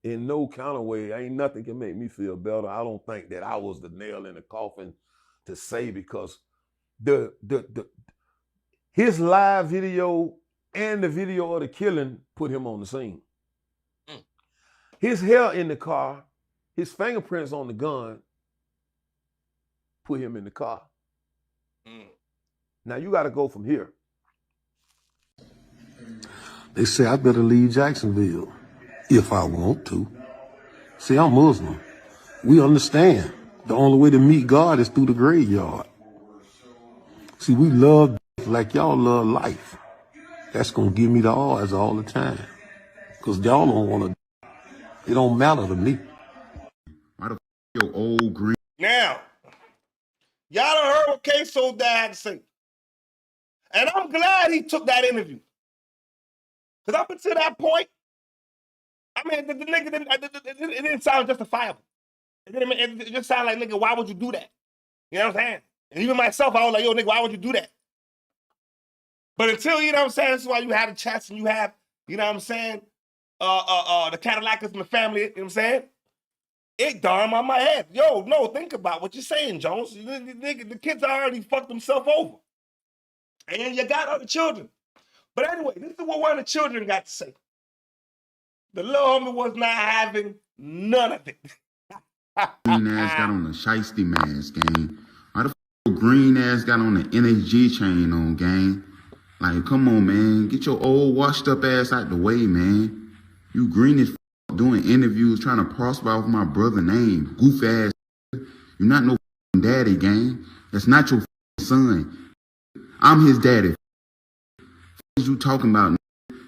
Speaker 19: In no kind of way. Ain't nothing can make me feel better. I don't think that I was the nail in the coffin to say, because his live video and the video of the killing put him on the scene. His hair in the car, his fingerprints on the gun put him in the car. Now you got to go from here.
Speaker 20: They say I better leave Jacksonville if I want to. See, I'm Muslim. We understand the only way to meet God is through the graveyard. See, we love like y'all love life. That's going to give me the odds all the time. Because y'all don't want to. It don't matter to me.
Speaker 21: Why the f your old green?
Speaker 1: Now, y'all done heard what Ksoo dad had to say. And I'm glad he took that interview. Because up until that point, I mean, the nigga it didn't sound justifiable. It just sounded like, nigga, why would you do that? You know what I'm saying? And even myself, I was like, yo, nigga, why would you do that? But until, you know what I'm saying, this is why you have the chats and you have, you know what I'm saying, the Cadillacers in the family, you know what I'm saying? It dawned on my head. Yo, no, think about what you're saying, Jones. The kids already fucked themselves over. And you got other children. But anyway, this is what one of the children got to say. The little homie was not having none of it.
Speaker 21: Green ass got on the shiesty mask, gang. Why the f your green ass got on the NSG chain on, gang? Like, come on, man. Get your old washed up ass out the way, man. You green as f doing interviews trying to prosper off my brother's name. Goof ass. You're not no f daddy, gang. That's not your f son. I'm his daddy. What you talking about?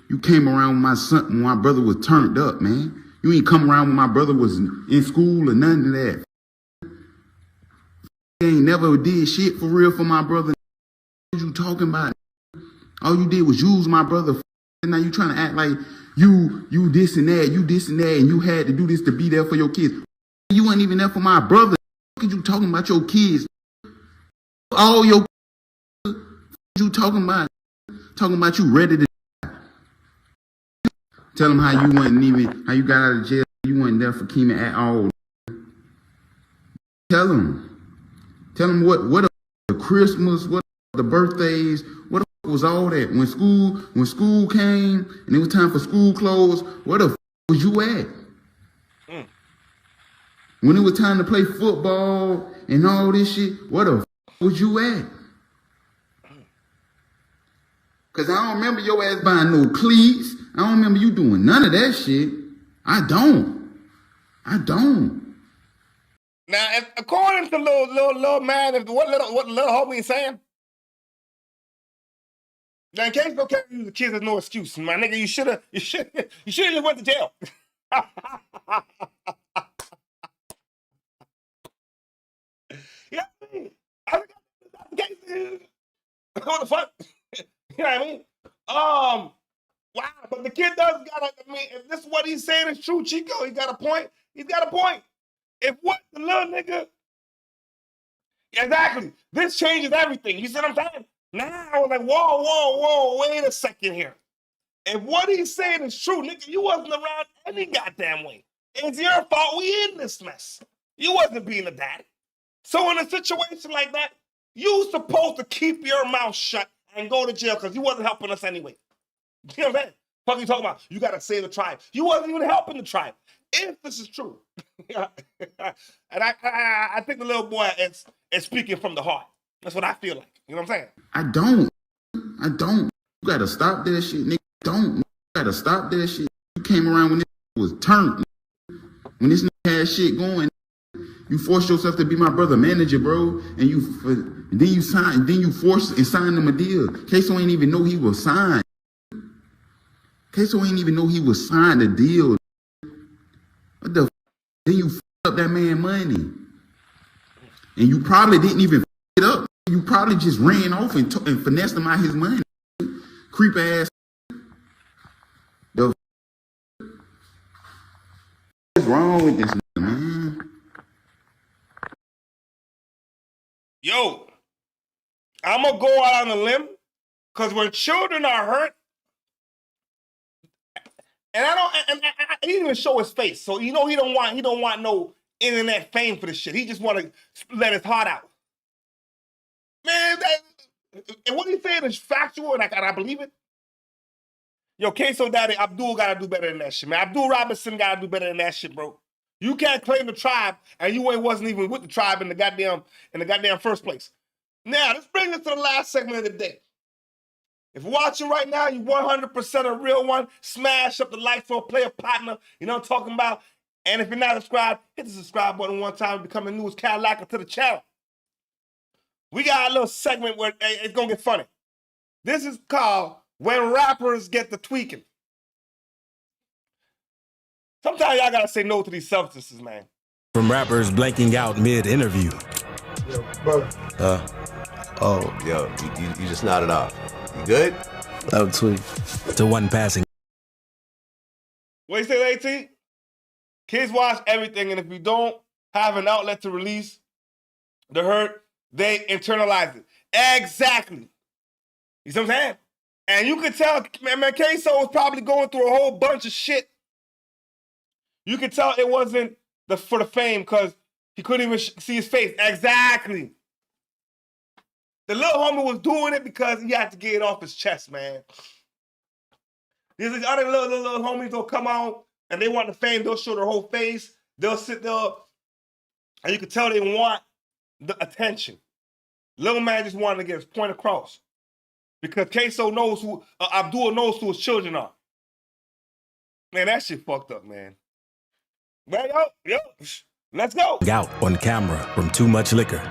Speaker 21: You came around with my son when my brother was turned up, man. You ain't come around when my brother was in school or none of that. You ain't never did shit for real for my brother. What you talking about? All you did was use my brother. And now you trying to act like you this and that, and you had to do this to be there for your kids. You weren't even there for my brother. What you talking about your kids? All your what you talking about? Talking about you ready to die. Tell them how you wasn't even, how you got out of jail. You wasn't there for Keeman at all. Tell them what the Christmas, what the birthdays, what the was all that? When school came and it was time for school clothes, where the was you at? When it was time to play football and all this shit, where the was you at? Cause I don't remember your ass buying no cleats. I don't remember you doing none of that shit. I don't.
Speaker 1: Now, according to little man, what little homie is saying, now in case no can't use the kids as no excuse, my nigga, you should have just went to jail. Yeah, what the fuck? You know what I mean? Wow, but the kid does gotta. I mean, if this is what he's saying is true, Chico, he got a point. He's got a point. If what the little nigga, exactly, this changes everything. You see what I'm saying? Now I was like, whoa, wait a second here. If what he's saying is true, nigga, you wasn't around any goddamn way. It's your fault we in this mess. You wasn't being a dad. So in a situation like that, you supposed to keep your mouth shut and go to jail because you wasn't helping us anyway. You know what I'm saying? Fuck you talking about? You got to save the tribe. You wasn't even helping the tribe. If this is true. And I think the little boy is speaking from the heart. That's what I feel like. You know what I'm saying?
Speaker 21: I don't. You gotta stop that shit, nigga. You gotta stop that shit. You came around when this was turned. When this nigga had shit going, you forced yourself to be my brother manager, bro. And then you forced and signed him a deal. Ksoo ain't even know he was signed. Ksoo ain't even know he was signed a deal. What the f? Then you f***ed up that man money. And you probably didn't even f*** it up. You probably just ran off and finessed him out his money. Creep ass. The f*** is wrong with this nigga, man?
Speaker 1: Yo, I'm going to go out on a limb because when children are hurt, and he didn't even show his face. So you know he don't want no internet fame for this shit. He just want to let his heart out. Man, and what he's saying is factual, and I believe it. Yo, Ksoo Daddy, Abdul gotta do better than that shit, man. Abdul Robinson gotta do better than that shit, bro. You can't claim the tribe, and you wasn't even with the tribe in the goddamn first place. Now, let's bring us to the last segment of the day. If you're watching right now, you 100% a real one. Smash up the like for a player partner. You know what I'm talking about? And if you're not subscribed, hit the subscribe button one time to become the newest Cadillac to the channel. We got a little segment where it's going to get funny. This is called When Rappers Get the Tweaking. Sometimes y'all got to say no to these substances, man.
Speaker 6: From rappers blanking out mid-interview.
Speaker 22: Yo, bro. You just nodded off. You good?
Speaker 6: Loud tweet. To one passing.
Speaker 1: What you say, AT? Kids watch everything, and if you don't have an outlet to release the hurt, they internalize it. Exactly. You see what I'm saying? And you could tell, man, Ksoo was probably going through a whole bunch of shit. You could tell it wasn't for the fame because he couldn't even see his face. Exactly. The little homie was doing it because he had to get it off his chest, man. These other little homies will come out and they want the fame. They'll show their whole face. They'll sit there and you can tell they want the attention. Little man just wanted to get his point across because Ksoo knows who, Abdul knows who his children are. Man, that shit fucked up, man. Man, yo, let's go.
Speaker 6: Out on camera from too much liquor.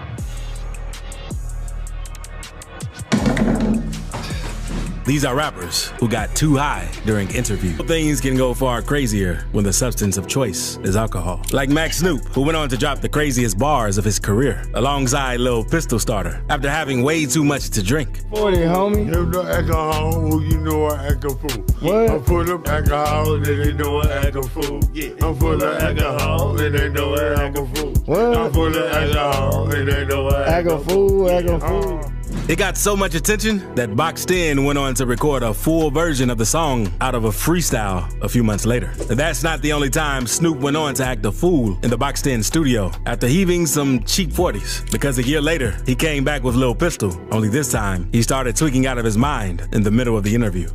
Speaker 6: These are rappers who got too high during interview. Things can go far crazier when the substance of choice is alcohol. Like Max Snoop, who went on to drop the craziest bars of his career, alongside Lil Pistol Starter, after having way too much to drink.
Speaker 16: 40, homie.
Speaker 20: You know alcohol, you know I act a fool.
Speaker 16: What?
Speaker 20: I'm full of alcohol, and they know I act a fool. Yeah. I'm full of alcohol, and they know I act a fool.
Speaker 16: What?
Speaker 20: I'm full of alcohol, and they know I
Speaker 16: act a fool, act a fool.
Speaker 6: It got so much attention that Boxed In went on to record a full version of the song out of a freestyle a few months later. That's not the only time Snoop went on to act a fool in the Boxed In studio after heaving some cheap 40s, because a year later, he came back with Lil Pistol, only this time, he started tweaking out of his mind in the middle of the interview.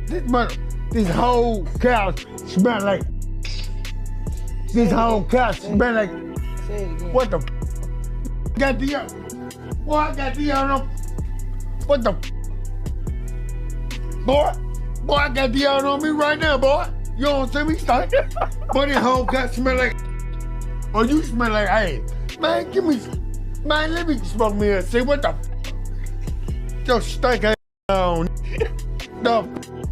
Speaker 16: This whole couch smell like. This whole couch smell like. What the? Got the. Boy, I got the. What the? Boy, I got the on me right now, boy. You don't see me stink. But this whole couch smell like. Or you smell like ass. Man, give me. Man, let me smoke me and see what the. Your stink ass on. No.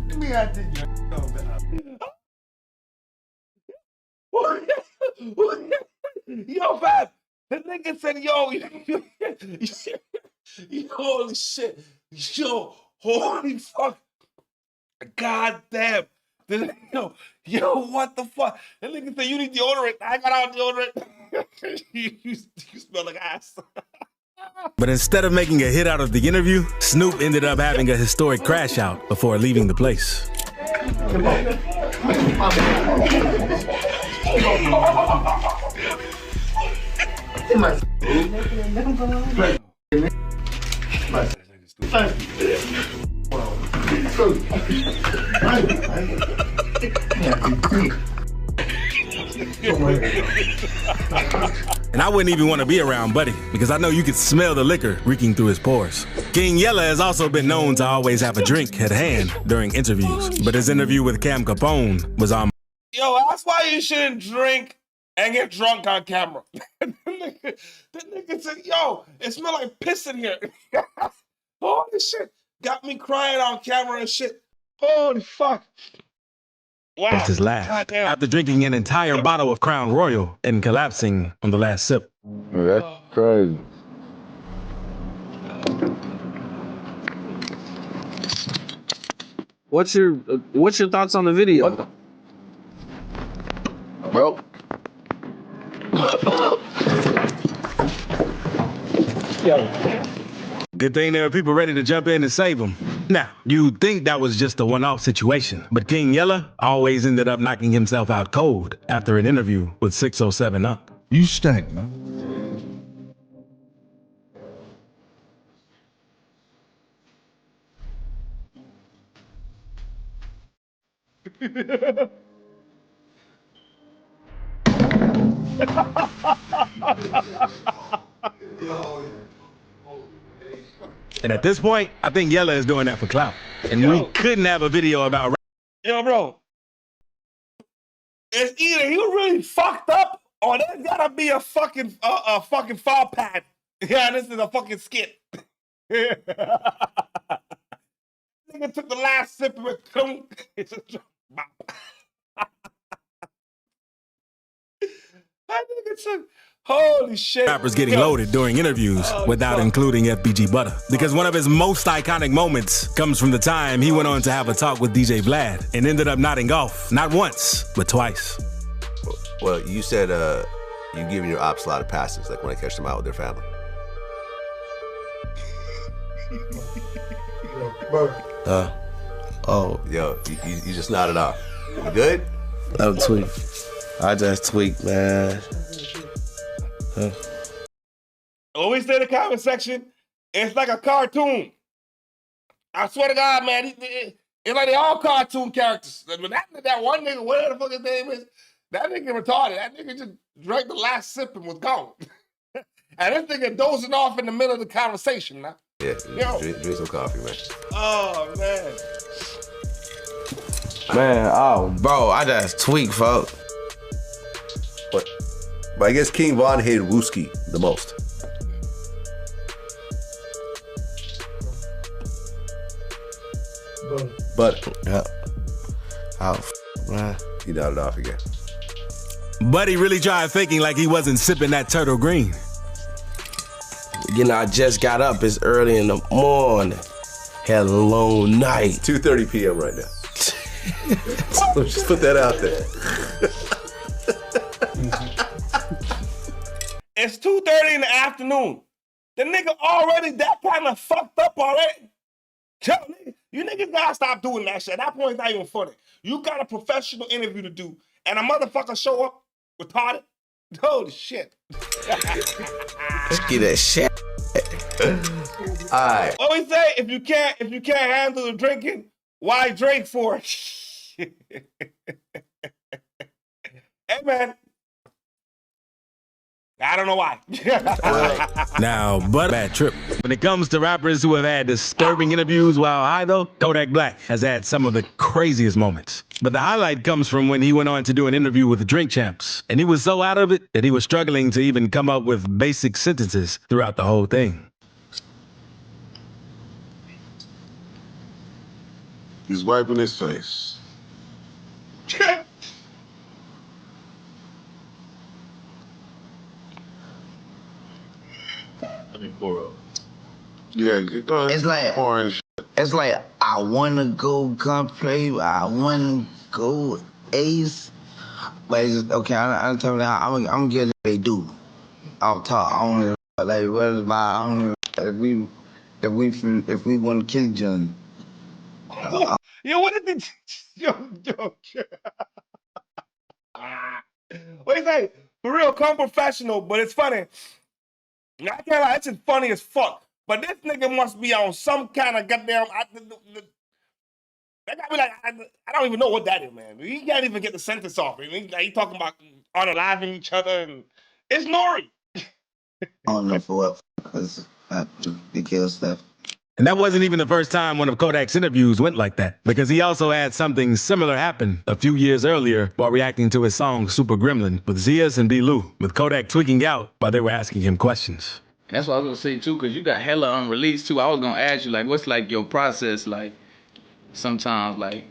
Speaker 16: Let me out this.
Speaker 1: Yo, Fab, the nigga said, yo, holy shit, yo, holy fuck, god damn, yo, what the fuck? The nigga said, you need deodorant. I got out deodorant. you smell like ass.
Speaker 6: But instead of making a hit out of the interview, Snoop ended up having a historic crash out before leaving the place. And I wouldn't even want to be around Buddy, because I know you could smell the liquor reeking through his pores. King Yella has also been known to always have a drink at hand during interviews, but his interview with Cam Capone was on.
Speaker 1: Yo, that's why you shouldn't drink and get drunk on camera. The nigga said, yo, it smell like piss in here. Holy shit. Got me crying on camera and shit. Holy fuck. Wow.
Speaker 6: That's his laugh.
Speaker 1: Goddamn.
Speaker 6: After drinking an entire bottle of Crown Royal and collapsing on the last sip.
Speaker 16: That's crazy.
Speaker 4: What's your thoughts on the video?
Speaker 16: Bro.
Speaker 6: Good thing there are people ready to jump in and save him. Now, you'd think that was just a one-off situation, but King Yella always ended up knocking himself out cold after an interview with 607 Up.
Speaker 5: You stink, man.
Speaker 6: And at this point, I think Yella is doing that for clout. And we couldn't have a video about.
Speaker 1: Yo, bro. It's either he really fucked up or there's gotta be a fucking fall pad. Yeah, this is a fucking skit. Nigga took the last sip of it. That nigga took. Holy shit.
Speaker 6: Rappers getting loaded during interviews without including FBG Butter. Because one of his most iconic moments comes from the time he went on to have a talk with DJ Vlad and ended up nodding off, not once, but twice.
Speaker 22: Well, you said you giving your ops a lot of passes, like when I catch them out with their family. Yo, you just nodded off. You good?
Speaker 4: I'm tweak. I just tweaked, man.
Speaker 1: Always say in the comment section, it's like a cartoon. I swear to God, man, it's like they all cartoon characters. That one nigga, whatever the fuck his name is, that nigga retarded. That nigga just drank the last sip and was gone. And this nigga dozing off in the middle of the conversation now.
Speaker 22: Yeah, drink some coffee, man.
Speaker 1: Oh, man.
Speaker 4: Man, oh, bro, I just tweaked, folks.
Speaker 22: What? But I guess King Von hated Wooski the most. But
Speaker 4: yeah. Oh, man.
Speaker 22: He nodded off again.
Speaker 6: Buddy really tried faking like he wasn't sipping that turtle green.
Speaker 4: You know, I just got up. It's early in the morning. Had a long night.
Speaker 22: 2:30 p.m. right now. So just put that out there.
Speaker 1: It's 2:30 in the afternoon. The nigga already that kind of fucked up already. You niggas gotta stop doing that shit. At that point, it's not even funny. You got a professional interview to do, and a motherfucker show up retarded. Holy shit.
Speaker 22: Let's get that shit. All right.
Speaker 1: Always say if you can't handle the drinking, why drink for it? Hey man. I don't know why.
Speaker 6: Now, but bad trip. When it comes to rappers who have had disturbing interviews while high, though, Kodak Black has had some of the craziest moments. But the highlight comes from when he went on to do an interview with the Drink Champs, and he was so out of it that he was struggling to even come up with basic sentences throughout the whole thing.
Speaker 21: He's wiping his face. Yeah, go ahead.
Speaker 5: It's like
Speaker 21: orange.
Speaker 5: It's like I wanna go gunplay, I wanna go ace, but it's okay. I'm telling you, I'm gonna get what they do. I'll talk. I don't know, like what about I don't know, if we want to kill each other.
Speaker 1: Yo, what did the yo? What do you say? For real, come professional, but it's funny. I can't lie, it's just funny as fuck. But this nigga must be on some kind of goddamn. That guy be like, I don't even know what that is, man. He can't even get the sentence off. He talking about unaliving each other, and it's Nori.
Speaker 5: I don't know for what, because they kill stuff.
Speaker 6: And that wasn't even the first time one of Kodak's interviews went like that, because he also had something similar happen a few years earlier while reacting to his song Super Gremlin with Zias and B-Lou, with Kodak tweaking out while they were asking him questions.
Speaker 10: And that's what I was gonna say too, because you got hella unreleased too. I was gonna ask you, like, what's like your process like? Sometimes like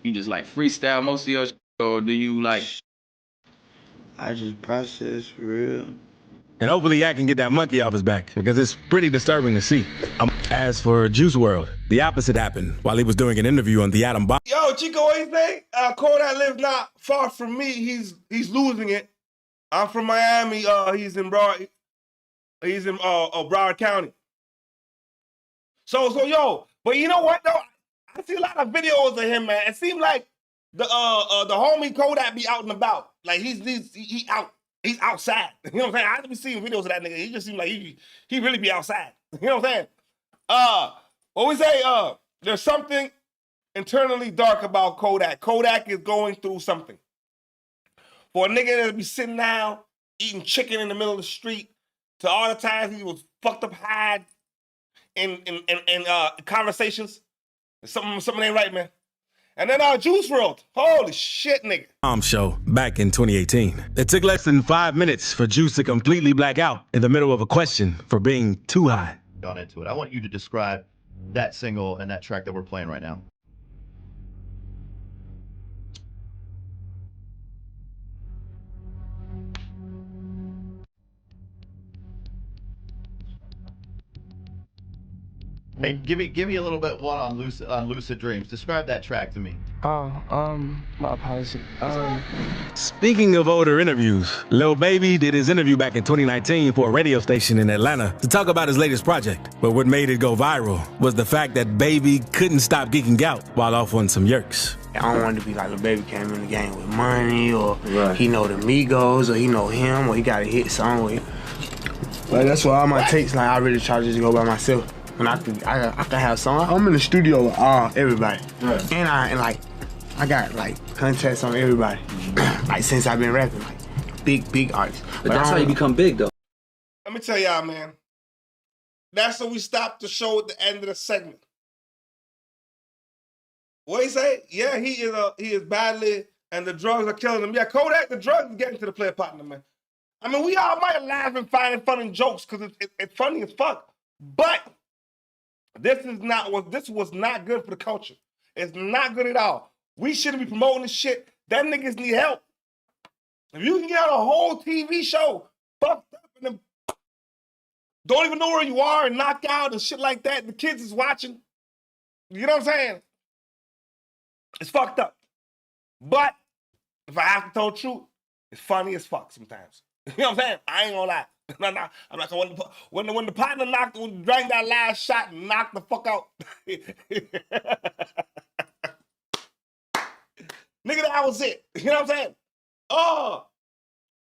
Speaker 10: you just like freestyle most of your shit, or do you like?
Speaker 5: I just process for real.
Speaker 6: And hopefully Yak can get that monkey off his back, because it's pretty disturbing to see. As for Juice WRLD, the opposite happened while he was doing an interview on the Atom Bomb.
Speaker 1: Yo, Chico, what you think? Kodak lives not far from me. He's losing it. I'm from Miami. He's in Broward County. So yo, but you know what though? I see a lot of videos of him, man. It seems like the homie Kodak be out and about. Like he out. He's outside. You know what I'm saying? I have be seeing videos of that nigga. He just seems like he really be outside. You know what I'm saying? What we say? There's something internally dark about Kodak. Kodak is going through something. For a nigga that be sitting down eating chicken in the middle of the street, to all the times he was fucked up high in conversations, something ain't right, man. And then Juice WRLD. Holy shit, nigga.
Speaker 6: Show back in 2018. It took less than 5 minutes for Juice to completely black out in the middle of a question for being too high.
Speaker 23: Gone into it. I want you to describe that single and that track that we're playing right now. Hey, give me a little bit one on Lucid Dreams. Describe that track to me.
Speaker 10: My apologies.
Speaker 6: Speaking of older interviews, Lil Baby did his interview back in 2019 for a radio station in Atlanta to talk about his latest project. But what made it go viral was the fact that Baby couldn't stop geeking out while off on some yerks.
Speaker 24: I don't want it to be like the Baby came in the game with money, or he know the Migos, or he know him, or he got a hit song with him. Like that's why all my takes, like I really try to just go by myself. When I can have songs. I'm in the studio with everybody, and I got like contacts on everybody. Like since I've been rapping, like big artists.
Speaker 23: But that's how you become big, though.
Speaker 1: Let me tell y'all, man. That's when we stopped the show at the end of the segment. What he say? Yeah, he is badly, and the drugs are killing him. Yeah, Kodak, the drugs are getting to the player partner, man. I mean, we all might laugh and find funny jokes because it's funny as fuck, but this was not good for the culture. It's not good at all. We shouldn't be promoting this shit. Them niggas need help. If you can get on a whole TV show, fucked up, and then don't even know where you are and knocked out and shit like that, the kids is watching. You know what I'm saying? It's fucked up. But if I have to tell the truth, it's funny as fuck sometimes. You know what I'm saying? I ain't gonna lie. No, I'm like, when the partner drank that last shot and knocked the fuck out. Nigga, that was it. You know what I'm saying? Oh,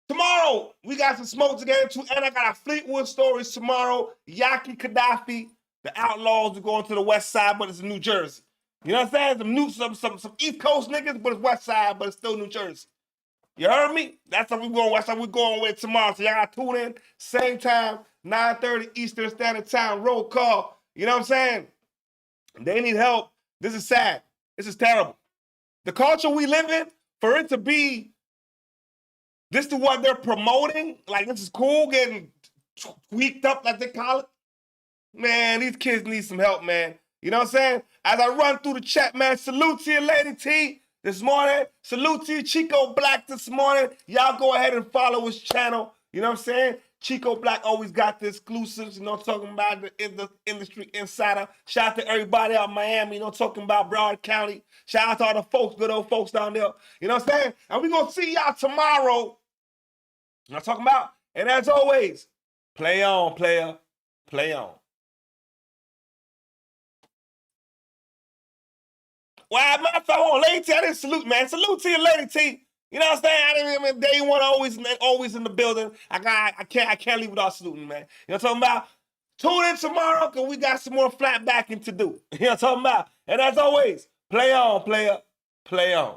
Speaker 1: tomorrow we got some smoke to get into, and I got a Fleetwood stories tomorrow. Yaki Gaddafi, the Outlaws are going to the West Side, but it's in New Jersey. You know what I'm saying? Some East Coast niggas, but it's West Side, but it's still New Jersey. You heard me? That's how we going. That's how we going with tomorrow. So y'all got to tune in, same time, 9:30 Eastern Standard Time. Roll call. You know what I'm saying? They need help. This is sad. This is terrible. The culture we live in, for it to be this to what they're promoting, like this is cool, getting tweaked up like they call it. Man, these kids need some help, man. You know what I'm saying? As I run through the chat, man, salute to you, Lady T, this morning. Salute to you, Chico Black, this morning. Y'all go ahead and follow his channel. You know what I'm saying? Chico Black always got the exclusives, you know, talking about the industry insider. Shout out to everybody out in Miami, you know, talking about Broward County. Shout out to all the folks, good old folks down there. You know what I'm saying? And we're going to see y'all tomorrow. You know what I'm talking about? And as always, play on, player. Play on. Well, matter of fact, Lady T, I didn't salute, man. Salute to you, Lady T. You know what I'm saying? I didn't even day one always in the building. I can't leave without saluting, man. You know what I'm talking about? Tune in tomorrow because we got some more flat backing to do. You know what I'm talking about? And as always, play on, player. Play on.